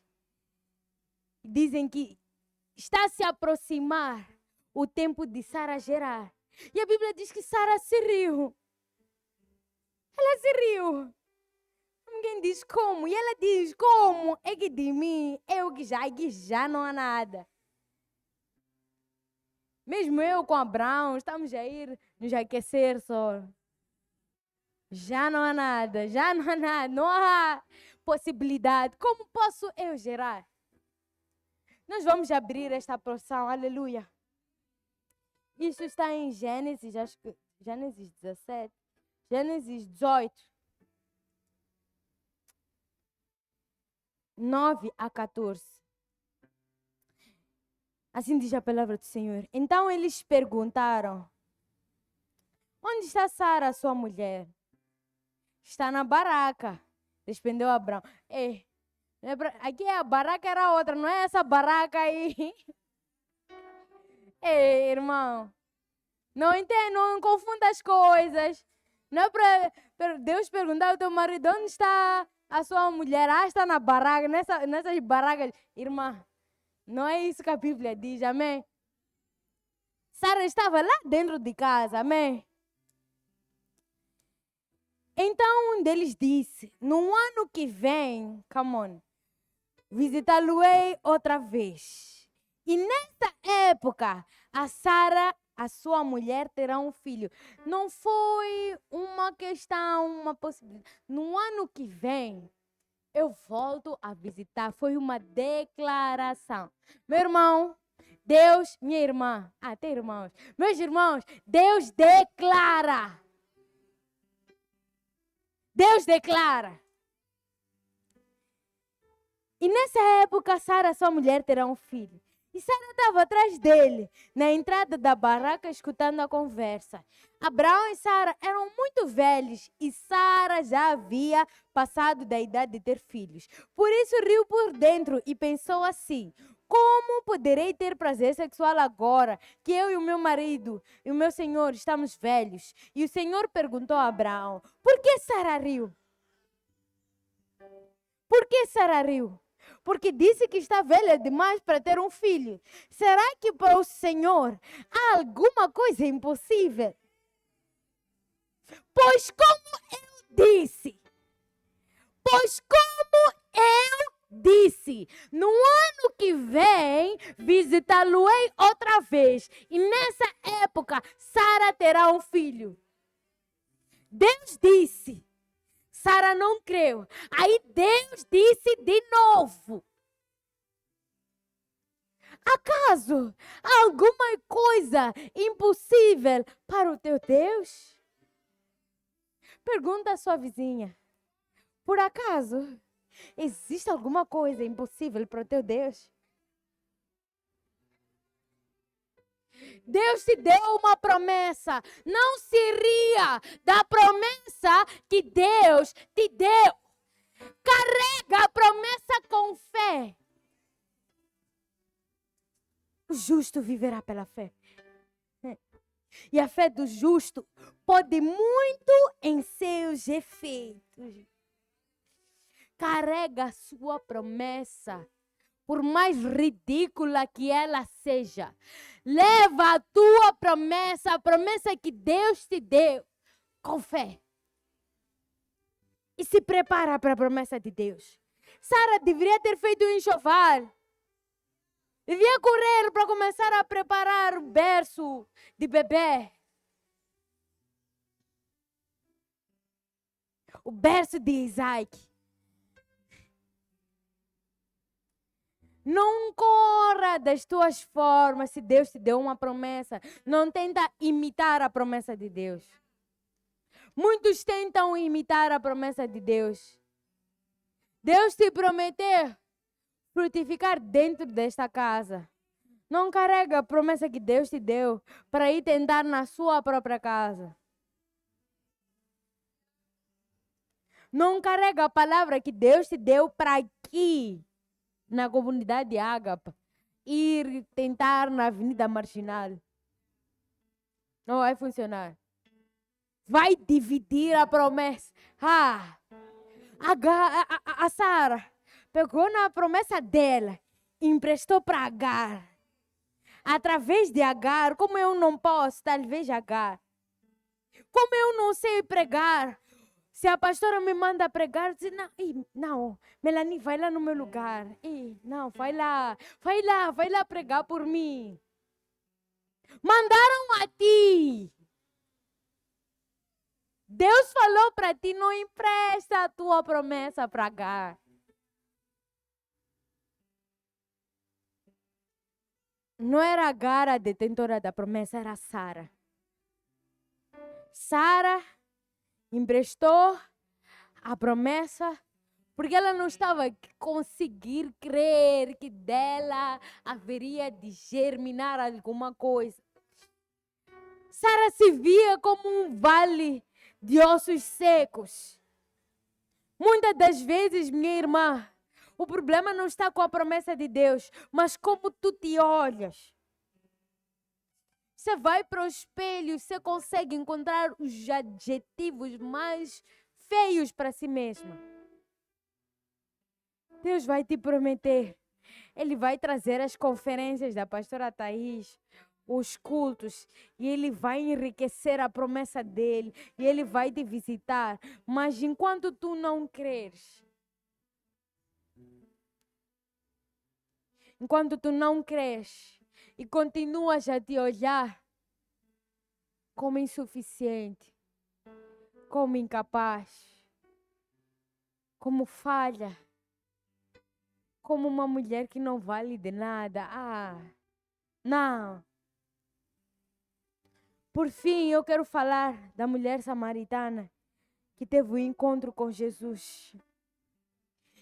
Dizem que está a se aproximar o tempo de Sara gerar. E a Bíblia diz que Sara se riu. Ela se riu. Ninguém diz como. E ela diz, como é que de mim, eu que já não há nada. Mesmo eu com Abraão, estamos a ir nos aquecer só. Já não há nada, não há possibilidade. Como posso eu gerar? Nós vamos abrir esta porção, aleluia. Isso está em Gênesis, acho que Gênesis 17, Gênesis 18. 9 a 14. Assim diz a palavra do Senhor. Então eles perguntaram: onde está Sara, sua mulher? Está na baraca. Respondeu Abraão. Aqui a baraca era outra, não é essa baraca aí. Ei, irmão. Não entendo, não confunda as coisas. Não é para Deus perguntar ao teu marido onde está a sua mulher. Está na baraca, nessas barracas. Irmã, não é isso que a Bíblia diz, amém? Sara estava lá dentro de casa, amém? Então um deles disse: no ano que vem, come on, visitá-lo-ei outra vez. E nesta época, a Sara, a sua mulher, terá um filho. Não foi uma questão, uma possibilidade. No ano que vem, eu volto a visitar. Foi uma declaração. Meu irmão, Deus, minha irmã, tem irmãos. Meus irmãos, Deus declara. Deus declara. E nessa época, Sara, sua mulher, terá um filho. E Sara estava atrás dele, na entrada da barraca, escutando a conversa. Abraão e Sara eram muito velhos e Sara já havia passado da idade de ter filhos. Por isso riu por dentro e pensou assim: como poderei ter prazer sexual agora que eu e o meu marido e o meu senhor estamos velhos? E o Senhor perguntou a Abraão: por que Sara riu? Por que Sara riu? porque disse que está velha demais para ter um filho. Será que para o Senhor há alguma coisa impossível? Pois como eu disse, no ano que vem visitá-lo-ei outra vez, e nessa época Sara terá um filho. Deus disse, Sara não creu. Aí Deus disse de novo. Acaso há alguma coisa impossível para o teu Deus? Pergunta à sua vizinha. Por acaso existe alguma coisa impossível para o teu Deus? Deus te deu uma promessa. Não se ria da promessa que Deus te deu. Carrega a promessa com fé. O justo viverá pela fé. E a fé do justo pode muito em seus efeitos. Carrega a sua promessa, por mais ridícula que ela seja. Leva a tua promessa, a promessa que Deus te deu, com fé. E se prepara para a promessa de Deus. Sara deveria ter feito um enxoval. Devia correr para começar a preparar o berço de bebê. O berço de Isaac. Não corra das tuas formas se Deus te deu uma promessa. Não tenta imitar a promessa de Deus. Muitos tentam imitar a promessa de Deus. Deus te prometeu frutificar dentro desta casa. Não carrega a promessa que Deus te deu para ir tentar na sua própria casa. Não carrega a palavra que Deus te deu para aqui, na comunidade de Ágapa, ir tentar na Avenida Marginal. Não vai funcionar. Vai dividir a promessa. A Sara pegou na promessa dela, emprestou para Agar. Através de Agar, como eu não posso, talvez Agar. Como eu não sei pregar, se a pastora me manda pregar, eu digo, não, Melanie, vai lá no meu lugar. Não, vai lá pregar por mim. Mandaram a ti. Deus falou para ti, não empresta a tua promessa para Agar. Não era Agar a detentora da promessa, era Sara. Sara emprestou a promessa porque ela não estava a conseguir crer que dela haveria de germinar alguma coisa. Sara se via como um vale de ossos secos. Muitas das vezes, minha irmã, o problema não está com a promessa de Deus, mas como tu te olhas. Você vai para o espelho, você consegue encontrar os adjetivos mais feios para si mesma. Deus vai te prometer. Ele vai trazer as conferências da pastora Thaís, os cultos, e ele vai enriquecer a promessa dele, e ele vai te visitar. Mas enquanto tu não creres, enquanto tu não crês e continuas a te olhar como insuficiente, como incapaz, como falha, como uma mulher que não vale de nada. Não. Por fim, eu quero falar da mulher samaritana que teve um encontro com Jesus.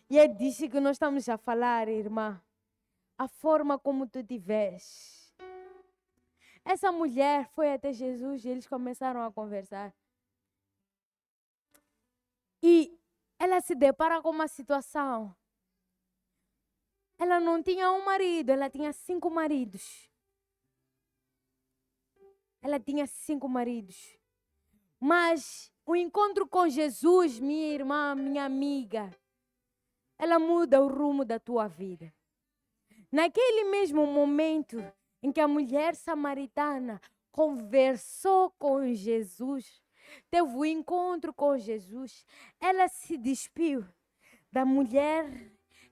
E é disso que nós estamos a falar, irmã. A forma como tu te vês. Essa mulher foi até Jesus e eles começaram a conversar. E ela se depara com uma situação. Ela não tinha um marido, ela tinha 5 maridos. Ela tinha 5 maridos. Mas o encontro com Jesus, minha irmã, minha amiga, ela muda o rumo da tua vida. Naquele mesmo momento em que a mulher samaritana conversou com Jesus, teve o encontro com Jesus, ela se despiu da mulher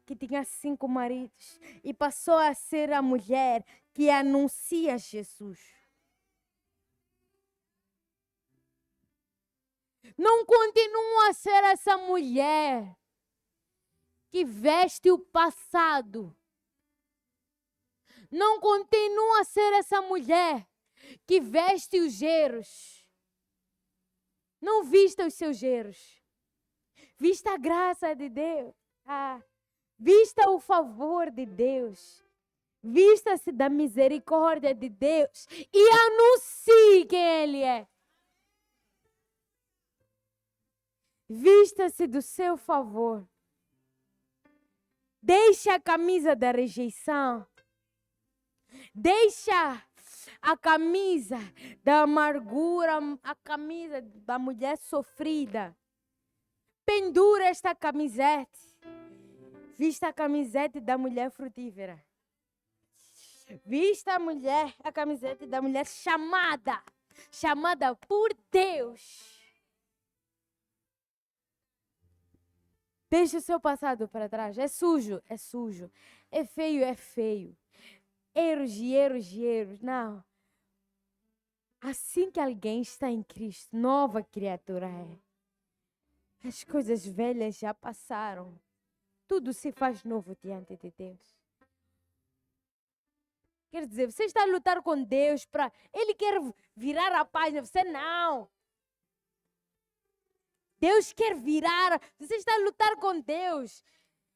que tinha 5 maridos e passou a ser a mulher que anuncia Jesus. Não continua a ser essa mulher que veste o passado. Não continua a ser essa mulher que veste os gerros. Não vista os seus gerros. Vista a graça de Deus. Vista o favor de Deus. Vista-se da misericórdia de Deus e anuncie quem Ele é. Vista-se do seu favor. Deixa a camisa da rejeição. Deixa a camisa da amargura, a camisa da mulher sofrida. Pendura esta camisete. Vista a camisete da mulher frutífera. Vista a camisete da mulher chamada por Deus. Deixa o seu passado para trás. É sujo. É feio. Erros. Não. Assim que alguém está em Cristo, nova criatura é. As coisas velhas já passaram. Tudo se faz novo diante de Deus. Quer dizer, você está a lutar com Deus para... Ele quer virar a página, você não. Deus quer virar... Você está a lutar com Deus.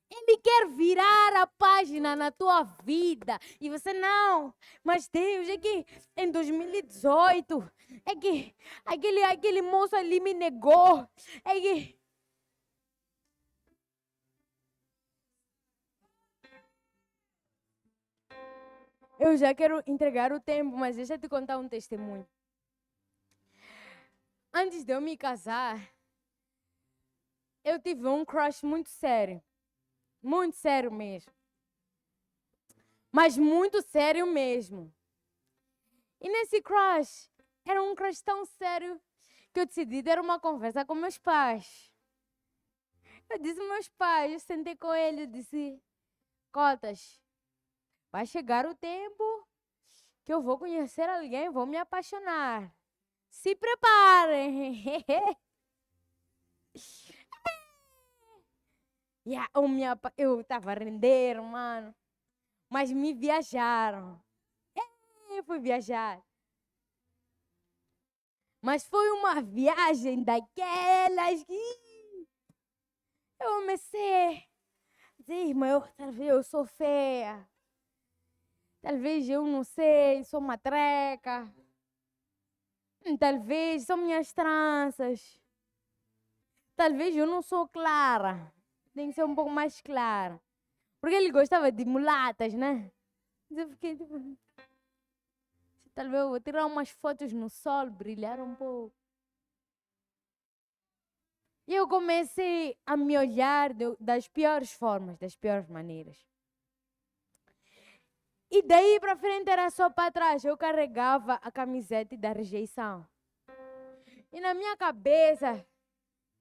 Ele quer virar a página na tua vida. E você não. Mas Deus, é que em 2018, é que aquele moço ali me negou. É que... Eu já quero entregar o tempo, mas deixa eu te contar um testemunho. Antes de eu me casar, eu tive um crush muito sério. Muito sério mesmo. Mas muito sério mesmo. E nesse crush, era um crush tão sério que eu decidi ter uma conversa com meus pais. Eu disse aos meus pais, eu sentei com ele e disse: Cotas, vai chegar o tempo que eu vou conhecer alguém, vou me apaixonar. Se preparem. Eu estava a render, mano. Mas me viajaram. Eu fui viajar. Mas foi uma viagem daquelas que eu comecei a dizer, irmã, talvez eu sou feia. Talvez eu não sei, sou uma treca. Talvez são minhas tranças. Talvez eu não sou clara. Tem que ser um pouco mais clara. Porque ele gostava de mulatas, né? Eu fiquei tipo... Talvez eu vou tirar umas fotos no sol, brilhar um pouco. E eu comecei a me olhar das piores formas, das piores maneiras. E daí para frente era só para trás. Eu carregava a camiseta da rejeição. E na minha cabeça,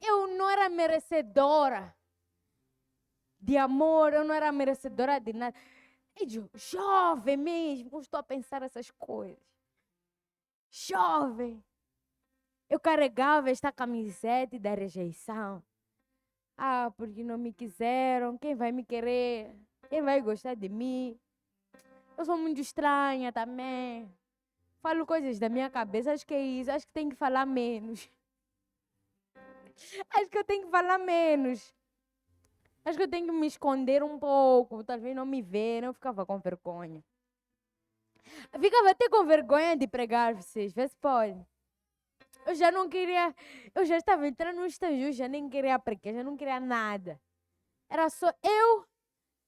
eu não era merecedora de amor, eu não era merecedora de nada. Eu, jovem mesmo, estou a pensar essas coisas. Jovem. Eu carregava esta camiseta da rejeição. Porque não me quiseram, quem vai me querer? Quem vai gostar de mim? Eu sou muito estranha também. Falo coisas da minha cabeça, acho que é isso. Acho que tenho que falar menos. Acho que eu tenho que falar menos. Acho que eu tenho que me esconder um pouco. Talvez não me verem, eu ficava com vergonha. Eu ficava até com vergonha de pregar vocês. Vê se pode. Eu já não queria... Eu já estava entrando no estágio, já nem queria pregar, já não queria nada. Era só eu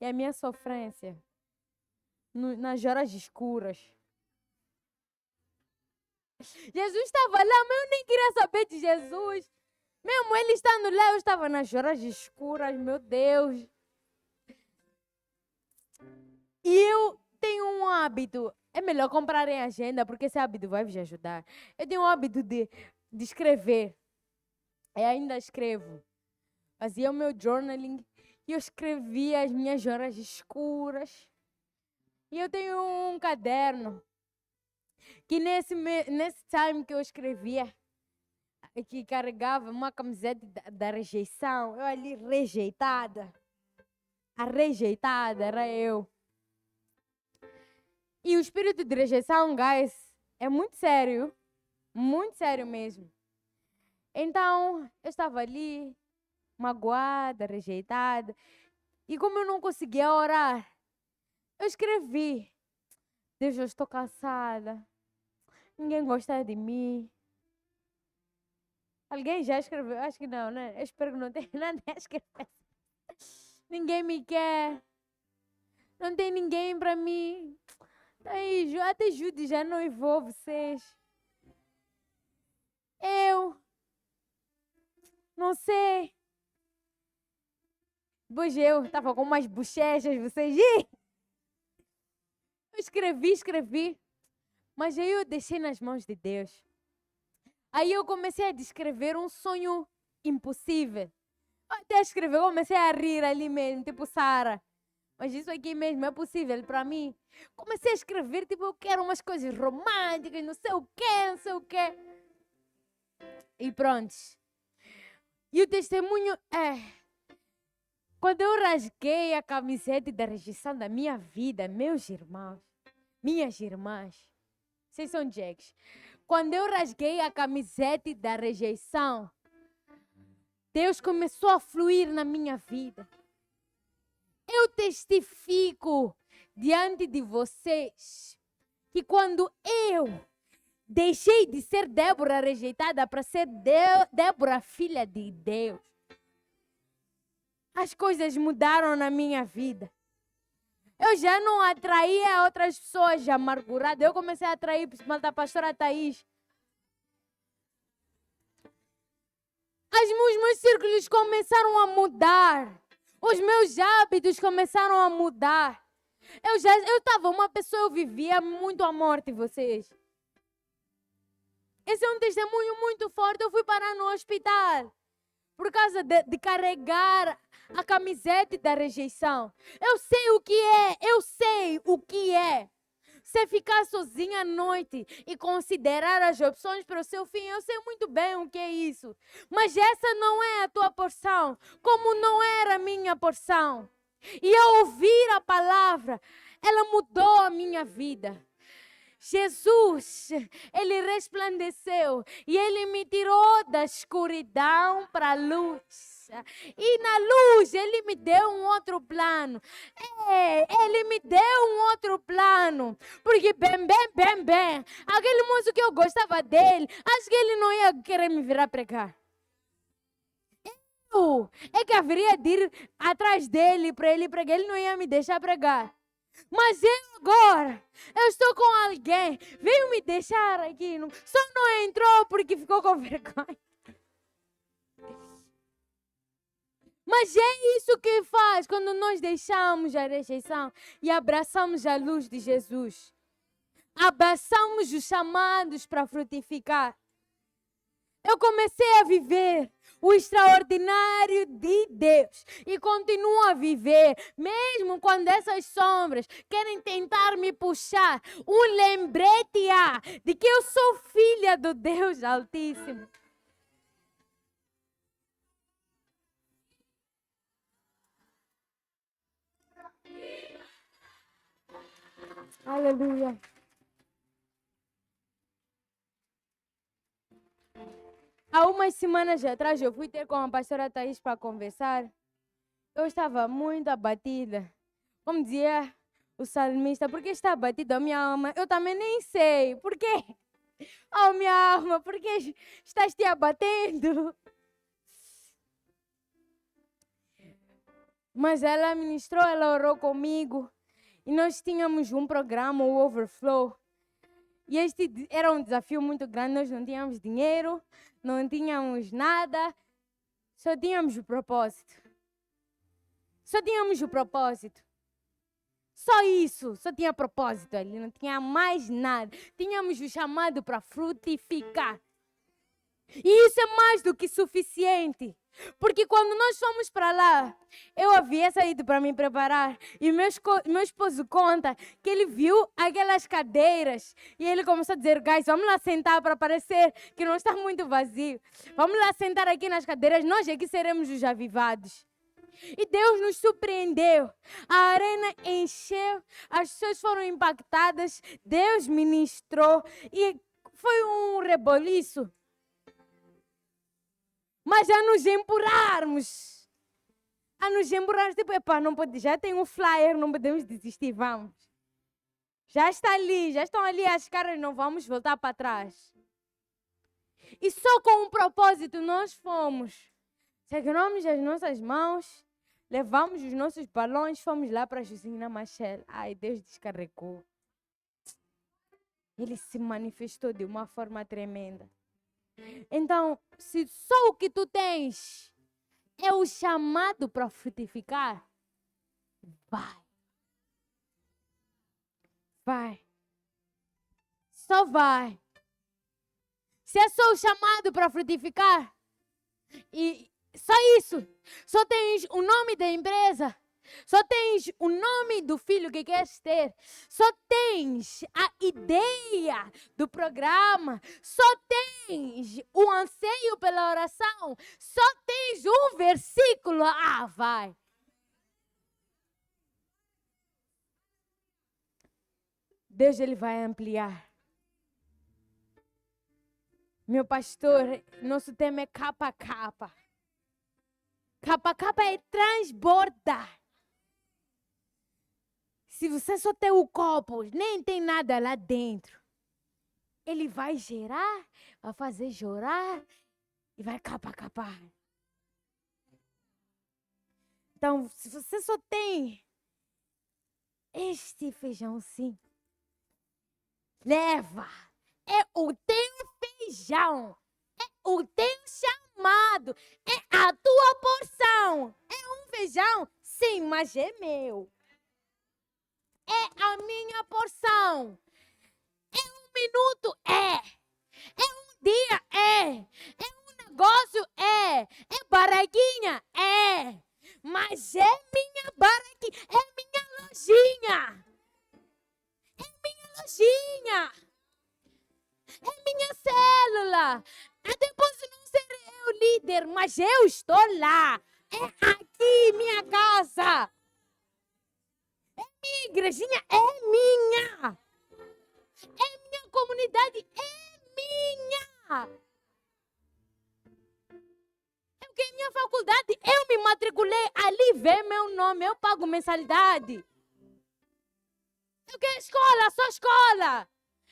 e a minha sofrência. Nas horas escuras. Jesus estava lá, mas eu nem queria saber de Jesus. Mesmo ele estando lá, eu estava nas horas escuras, meu Deus. E eu tenho um hábito, é melhor comprarem agenda, porque esse hábito vai vos ajudar. Eu tenho um hábito de escrever. Eu ainda escrevo. Fazia o meu journaling e eu escrevia as minhas horas escuras. E eu tenho um caderno que nesse time que eu escrevia, que carregava uma camiseta da rejeição, eu ali rejeitada. A rejeitada era eu. E o espírito de rejeição, guys, é muito sério mesmo. Então, eu estava ali, magoada, rejeitada. E como eu não conseguia orar, eu escrevi: Deus, eu estou cansada. Ninguém gosta de mim. Alguém já escreveu? Acho que não, né? Eu espero que não tenha nada a escrever. Ninguém me quer. Não tem ninguém para mim. Aí, até Jude já noivou vocês. Eu não sei. Pois eu estava com umas bochechas, vocês. Eu escrevi. Mas aí eu deixei nas mãos de Deus. Aí eu comecei a descrever um sonho impossível. Até escrever, comecei a rir ali mesmo, tipo Sara. Mas isso aqui mesmo é possível para mim. Comecei a escrever, tipo, eu quero umas coisas românticas, não sei o quê. E pronto. E o testemunho é... Quando eu rasguei a camiseta da rejeição da minha vida, meus irmãos, minhas irmãs, vocês são jacks. Quando eu rasguei a camiseta da rejeição, Deus começou a fluir na minha vida. Eu testifico diante de vocês que quando eu deixei de ser Débora rejeitada para ser Débora filha de Deus, as coisas mudaram na minha vida. Eu já não atraía outras pessoas amarguradas. Eu comecei a atrair principalmente a pastora Thaís. Os meus círculos começaram a mudar. Os meus hábitos começaram a mudar. Eu estava uma pessoa, eu vivia muito a morte, vocês. Esse é um testemunho muito forte. Eu fui parar no hospital por causa de carregar a camiseta da rejeição. Eu sei o que é. Você ficar sozinha à noite e considerar as opções para o seu fim, eu sei muito bem o que é isso. Mas essa não é a tua porção, como não era a minha porção. E ao ouvir a palavra, ela mudou a minha vida. Jesus, Ele resplandeceu e Ele me tirou da escuridão para a luz. E na luz Ele me deu um outro plano. Ele me deu um outro plano. Porque bem, aquele moço que eu gostava dele, acho que ele não ia querer me virar pregar. É que haveria de ir atrás dele para ele pregar. Ele não ia me deixar pregar. Mas eu agora, eu estou com alguém, veio me deixar aqui, só não entrou porque ficou com vergonha. Mas é isso que faz quando nós deixamos a rejeição e abraçamos a luz de Jesus. Abraçamos os chamados para frutificar. Eu comecei a viver o extraordinário de Deus e continuo a viver, mesmo quando essas sombras querem tentar me puxar. Um lembrete de que eu sou filha do Deus Altíssimo. Aleluia. Há umas semanas atrás eu fui ter com a pastora Thaís para conversar. Eu estava muito abatida. Como dizia o salmista, por que está abatida a minha alma? Eu também nem sei. Por quê? Oh, minha alma, por que estás te abatendo? Mas ela ministrou, ela orou comigo. E nós tínhamos um programa, o Overflow. E este era um desafio muito grande. Nós não tínhamos dinheiro, não tínhamos nada. Só tínhamos o propósito. Só isso, só tinha propósito ali, não tinha mais nada. Tínhamos o chamado para frutificar. E isso é mais do que suficiente. Porque quando nós fomos para lá, eu havia saído para me preparar. E meu esposo conta que ele viu aquelas cadeiras. E ele começou a dizer, guys, vamos lá sentar para parecer que não está muito vazio. Vamos lá sentar aqui nas cadeiras, nós aqui seremos os avivados. E Deus nos surpreendeu. A arena encheu, as pessoas foram impactadas, Deus ministrou. E foi um reboliço. Mas a nos empurrarmos, tipo, epá, não pode, já tem um flyer, não podemos desistir, vamos. Já está ali, já estão ali as caras, não vamos voltar para trás. E só com um propósito nós fomos. Seguramos as nossas mãos, levamos os nossos balões, fomos lá para Josina Machel. Ai, Deus descarregou. Ele se manifestou de uma forma tremenda. Então, se só o que tu tens é o chamado para frutificar, vai. Vai. Só vai. Se é só o chamado para frutificar, e só isso, só tens o nome da empresa, só tens o nome do filho que queres ter, só tens a ideia do programa, só tens o anseio pela oração, só tens um versículo, vai. Deus, ele vai ampliar. Meu pastor, nosso tema é capa a capa. Capa a capa é transbordar. Se você só tem o copo, nem tem nada lá dentro, ele vai gerar, vai fazer chorar e vai capar. Então, se você só tem este feijãozinho, leva. É o teu feijão. É o teu chamado. É a tua porção. É um feijão? Sim, mas é meu. É a minha porção. É um minuto? É. É um dia? É. É um negócio? É. É baraquinha? É. Mas é minha baraquinha. É minha lojinha. É minha lojinha. É minha célula. Até posso não ser eu líder, mas eu estou lá. É aqui minha casa. É minha igrejinha, é minha. É minha comunidade, é minha. É porque é minha faculdade, eu me matriculei, ali vê meu nome, eu pago mensalidade. Eu quero escola, só escola.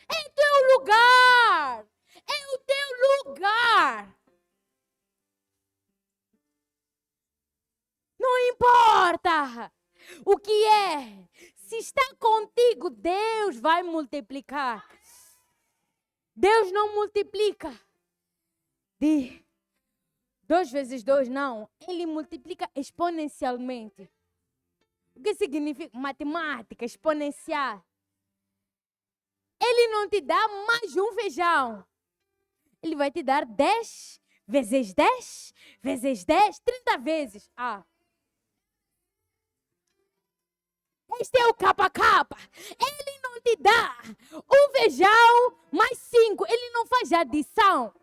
É teu lugar. É o teu lugar. Não importa o que é. Se está contigo, Deus vai multiplicar. Deus não multiplica de 2 vezes 2, não. Ele multiplica exponencialmente. O que significa matemática exponencial? Ele não te dá mais um feijão. Ele vai te dar 10 vezes 10 vezes 10, 30 vezes. Este é o capa a capa. Ele não te dá um feijão mais 5. Ele não faz adição.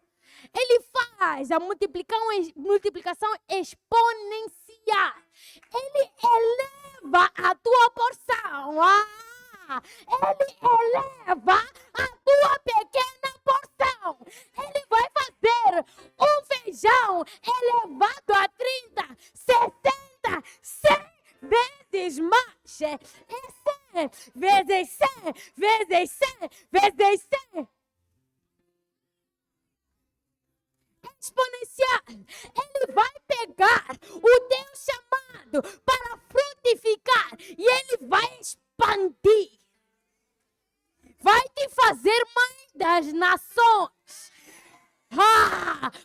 Ele faz a multiplicação exponencial. Ele eleva a tua porção. Ele eleva a tua pequena porção. Ele vai fazer um feijão elevado a 30, 60, 100 vezes mais. É 100 vezes 100 vezes 100 vezes 100. Exponencial. Ele vai pegar o teu chamado para frutificar e ele vai expandir. Vai te fazer mãe das nações.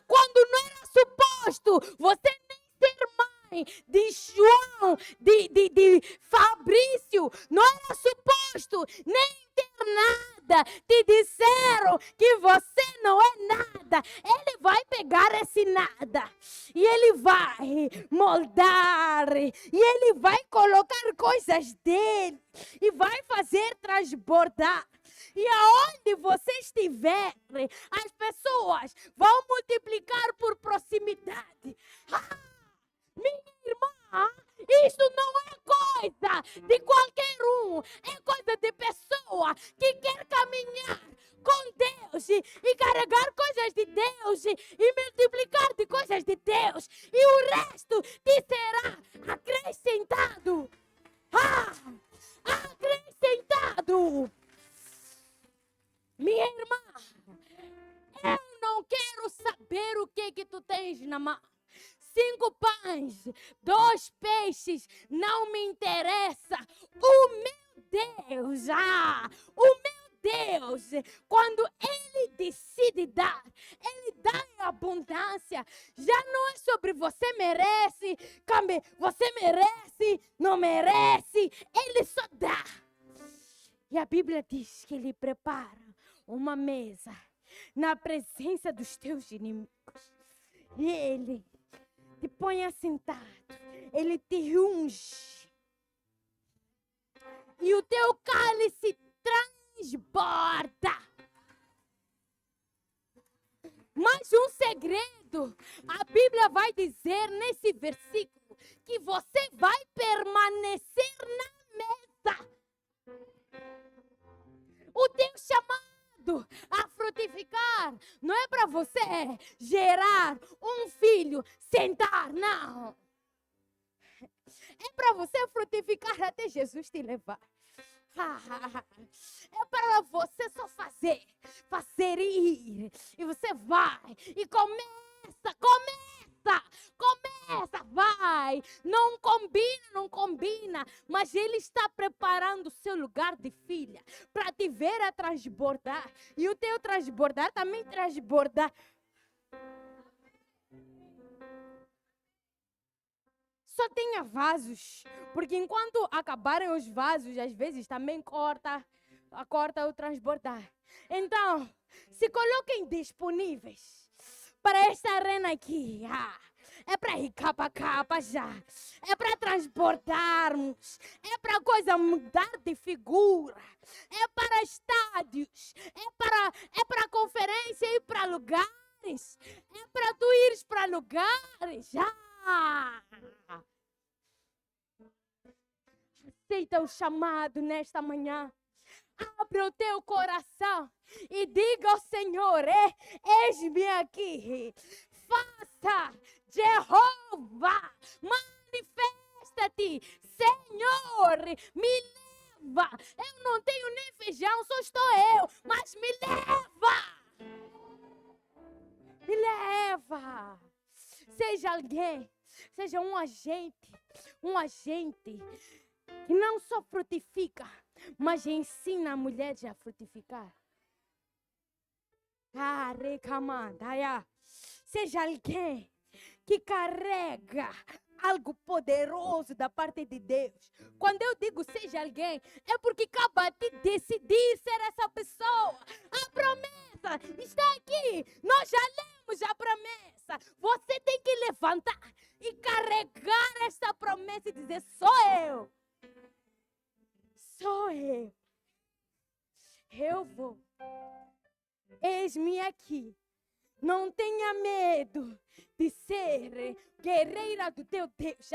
Quando não era suposto você nem ser mãe, mãe de João, de Fabrício, não era suposto nem ter nada. Te disseram que você não é nada. Ele vai pegar esse nada e ele vai moldar e ele vai colocar coisas dele e vai fazer transbordar. E aonde você estiver, as pessoas vão multiplicar por proximidade. Minha irmã, isto não é coisa de qualquer um. É coisa de pessoa que quer caminhar com Deus e carregar coisas de Deus e multiplicar de coisas de Deus. E o resto te será acrescentado. Acrescentado. Minha irmã, eu não quero saber o que tu tens na mão. 5 pães, 2 peixes, não me interessa. O meu Deus, o meu Deus, quando Ele decide dar, Ele dá em abundância. Já não é sobre você merece, você merece, não merece. Ele só dá. E a Bíblia diz que Ele prepara uma mesa na presença dos teus inimigos. E Ele te põe assentado. Ele te unge. E o teu cálice transborda. Mas um segredo, a Bíblia vai dizer nesse versículo que você vai permanecer na mesa. O teu chamado a frutificar não é para você gerar um filho, sentar, não. É para você frutificar até Jesus te levar. É para você só fazer ir. E você vai e começa, vai. Não combina. Mas Ele está preparando o seu lugar de filha para te ver a transbordar. E o teu transbordar também transbordar. Só tenha vasos, porque enquanto acabarem os vasos, às vezes também corta o transbordar. Então, se coloquem disponíveis para esta arena aqui. É para ir capa a capa já. É para transbordarmos. É para a coisa mudar de figura. É para estádios. É para conferência ir para lugares. É para tu ires para lugares. Aceita o chamado nesta manhã. Abre o teu coração e diga ao Senhor: eis-me aqui. Faça, Jeová, manifesta-te, Senhor, me leva. Eu não tenho nem feijão, só estou eu, mas me leva. Me leva. Seja alguém, seja um agente que não só frutifica, mas ensina a mulher a frutificar. Seja alguém que carrega algo poderoso da parte de Deus. Quando eu digo seja alguém, é porque acaba de decidir ser essa pessoa. A promessa está aqui. Nós já lemos a promessa. Você tem que levantar e carregar esta promessa e dizer: sou eu. Sou eu. Eu vou. Eis-me aqui. Não tenha medo de ser guerreira do teu Deus.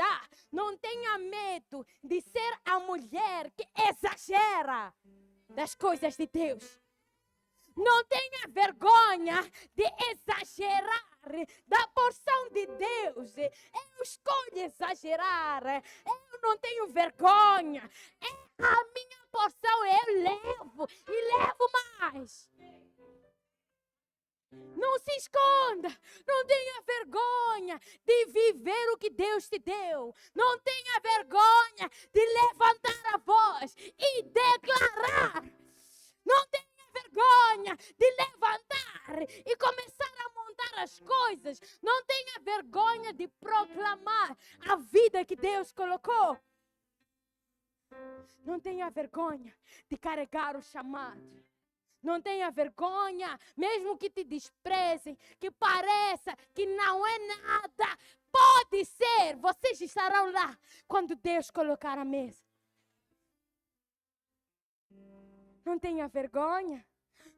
Não tenha medo de ser a mulher que exagera das coisas de Deus. Não tenha vergonha de exagerar da porção de Deus. Eu escolho exagerar. Eu não tenho vergonha. É a minha porção. Eu levo e levo mais. Não se esconda. Não tenha vergonha de viver o que Deus te deu. Não tenha vergonha de levantar a voz e declarar. Não tenha vergonha de levantar e começar a montar as coisas. Não tenha vergonha de proclamar a vida que Deus colocou. Não tenha vergonha de carregar o chamado. Não tenha vergonha, mesmo que te desprezem, que pareça que não é nada. Pode ser, vocês estarão lá quando Deus colocar a mesa. Não tenha vergonha,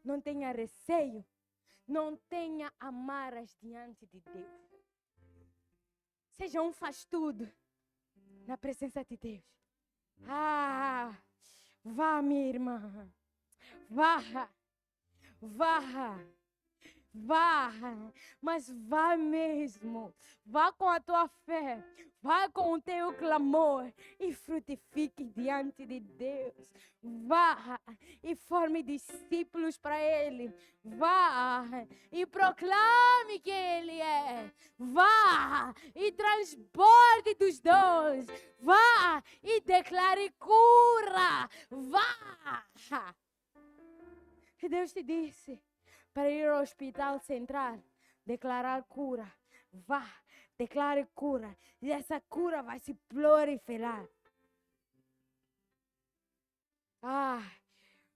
não tenha receio, não tenha amarras diante de Deus. Seja um faz-tudo na presença de Deus. Vá, minha irmã. Vá, mas vá mesmo, vá com a tua fé, vá com o teu clamor e frutifique diante de Deus. Vá e forme discípulos para Ele. Vá e proclame quem Ele é. Vá e transborde dos dons. Vá e declare cura. Vá. E Deus te disse para ir ao hospital central, declarar cura. Vá, declare cura. E essa cura vai se proliferar.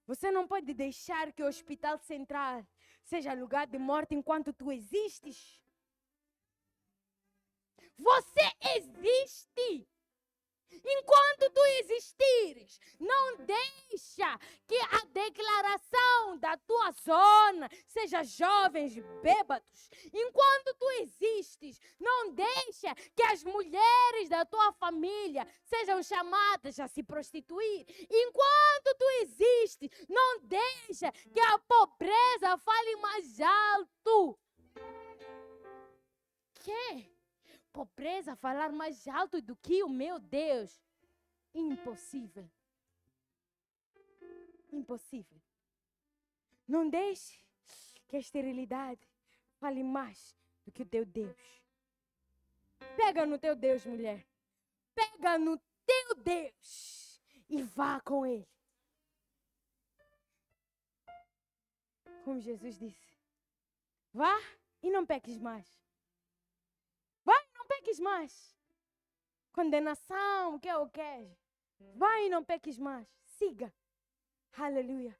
Você não pode deixar que o hospital central seja lugar de morte enquanto tu existes. Você existe. Enquanto tu existires, não deixa que a declaração da tua zona seja jovens bêbados. Enquanto tu existes, não deixa que as mulheres da tua família sejam chamadas a se prostituir. Enquanto tu existes, não deixa que a pobreza fale mais alto. Que? Pobreza falar mais alto do que o meu Deus? Impossível. Impossível. Não deixe que a esterilidade fale mais do que o teu Deus. Pega no teu Deus, mulher. Pega no teu Deus e vá com Ele. Como Jesus disse, vá e não peques mais. Peques mais. Condenação, que é o que? Vai e não peques mais. Siga. Aleluia.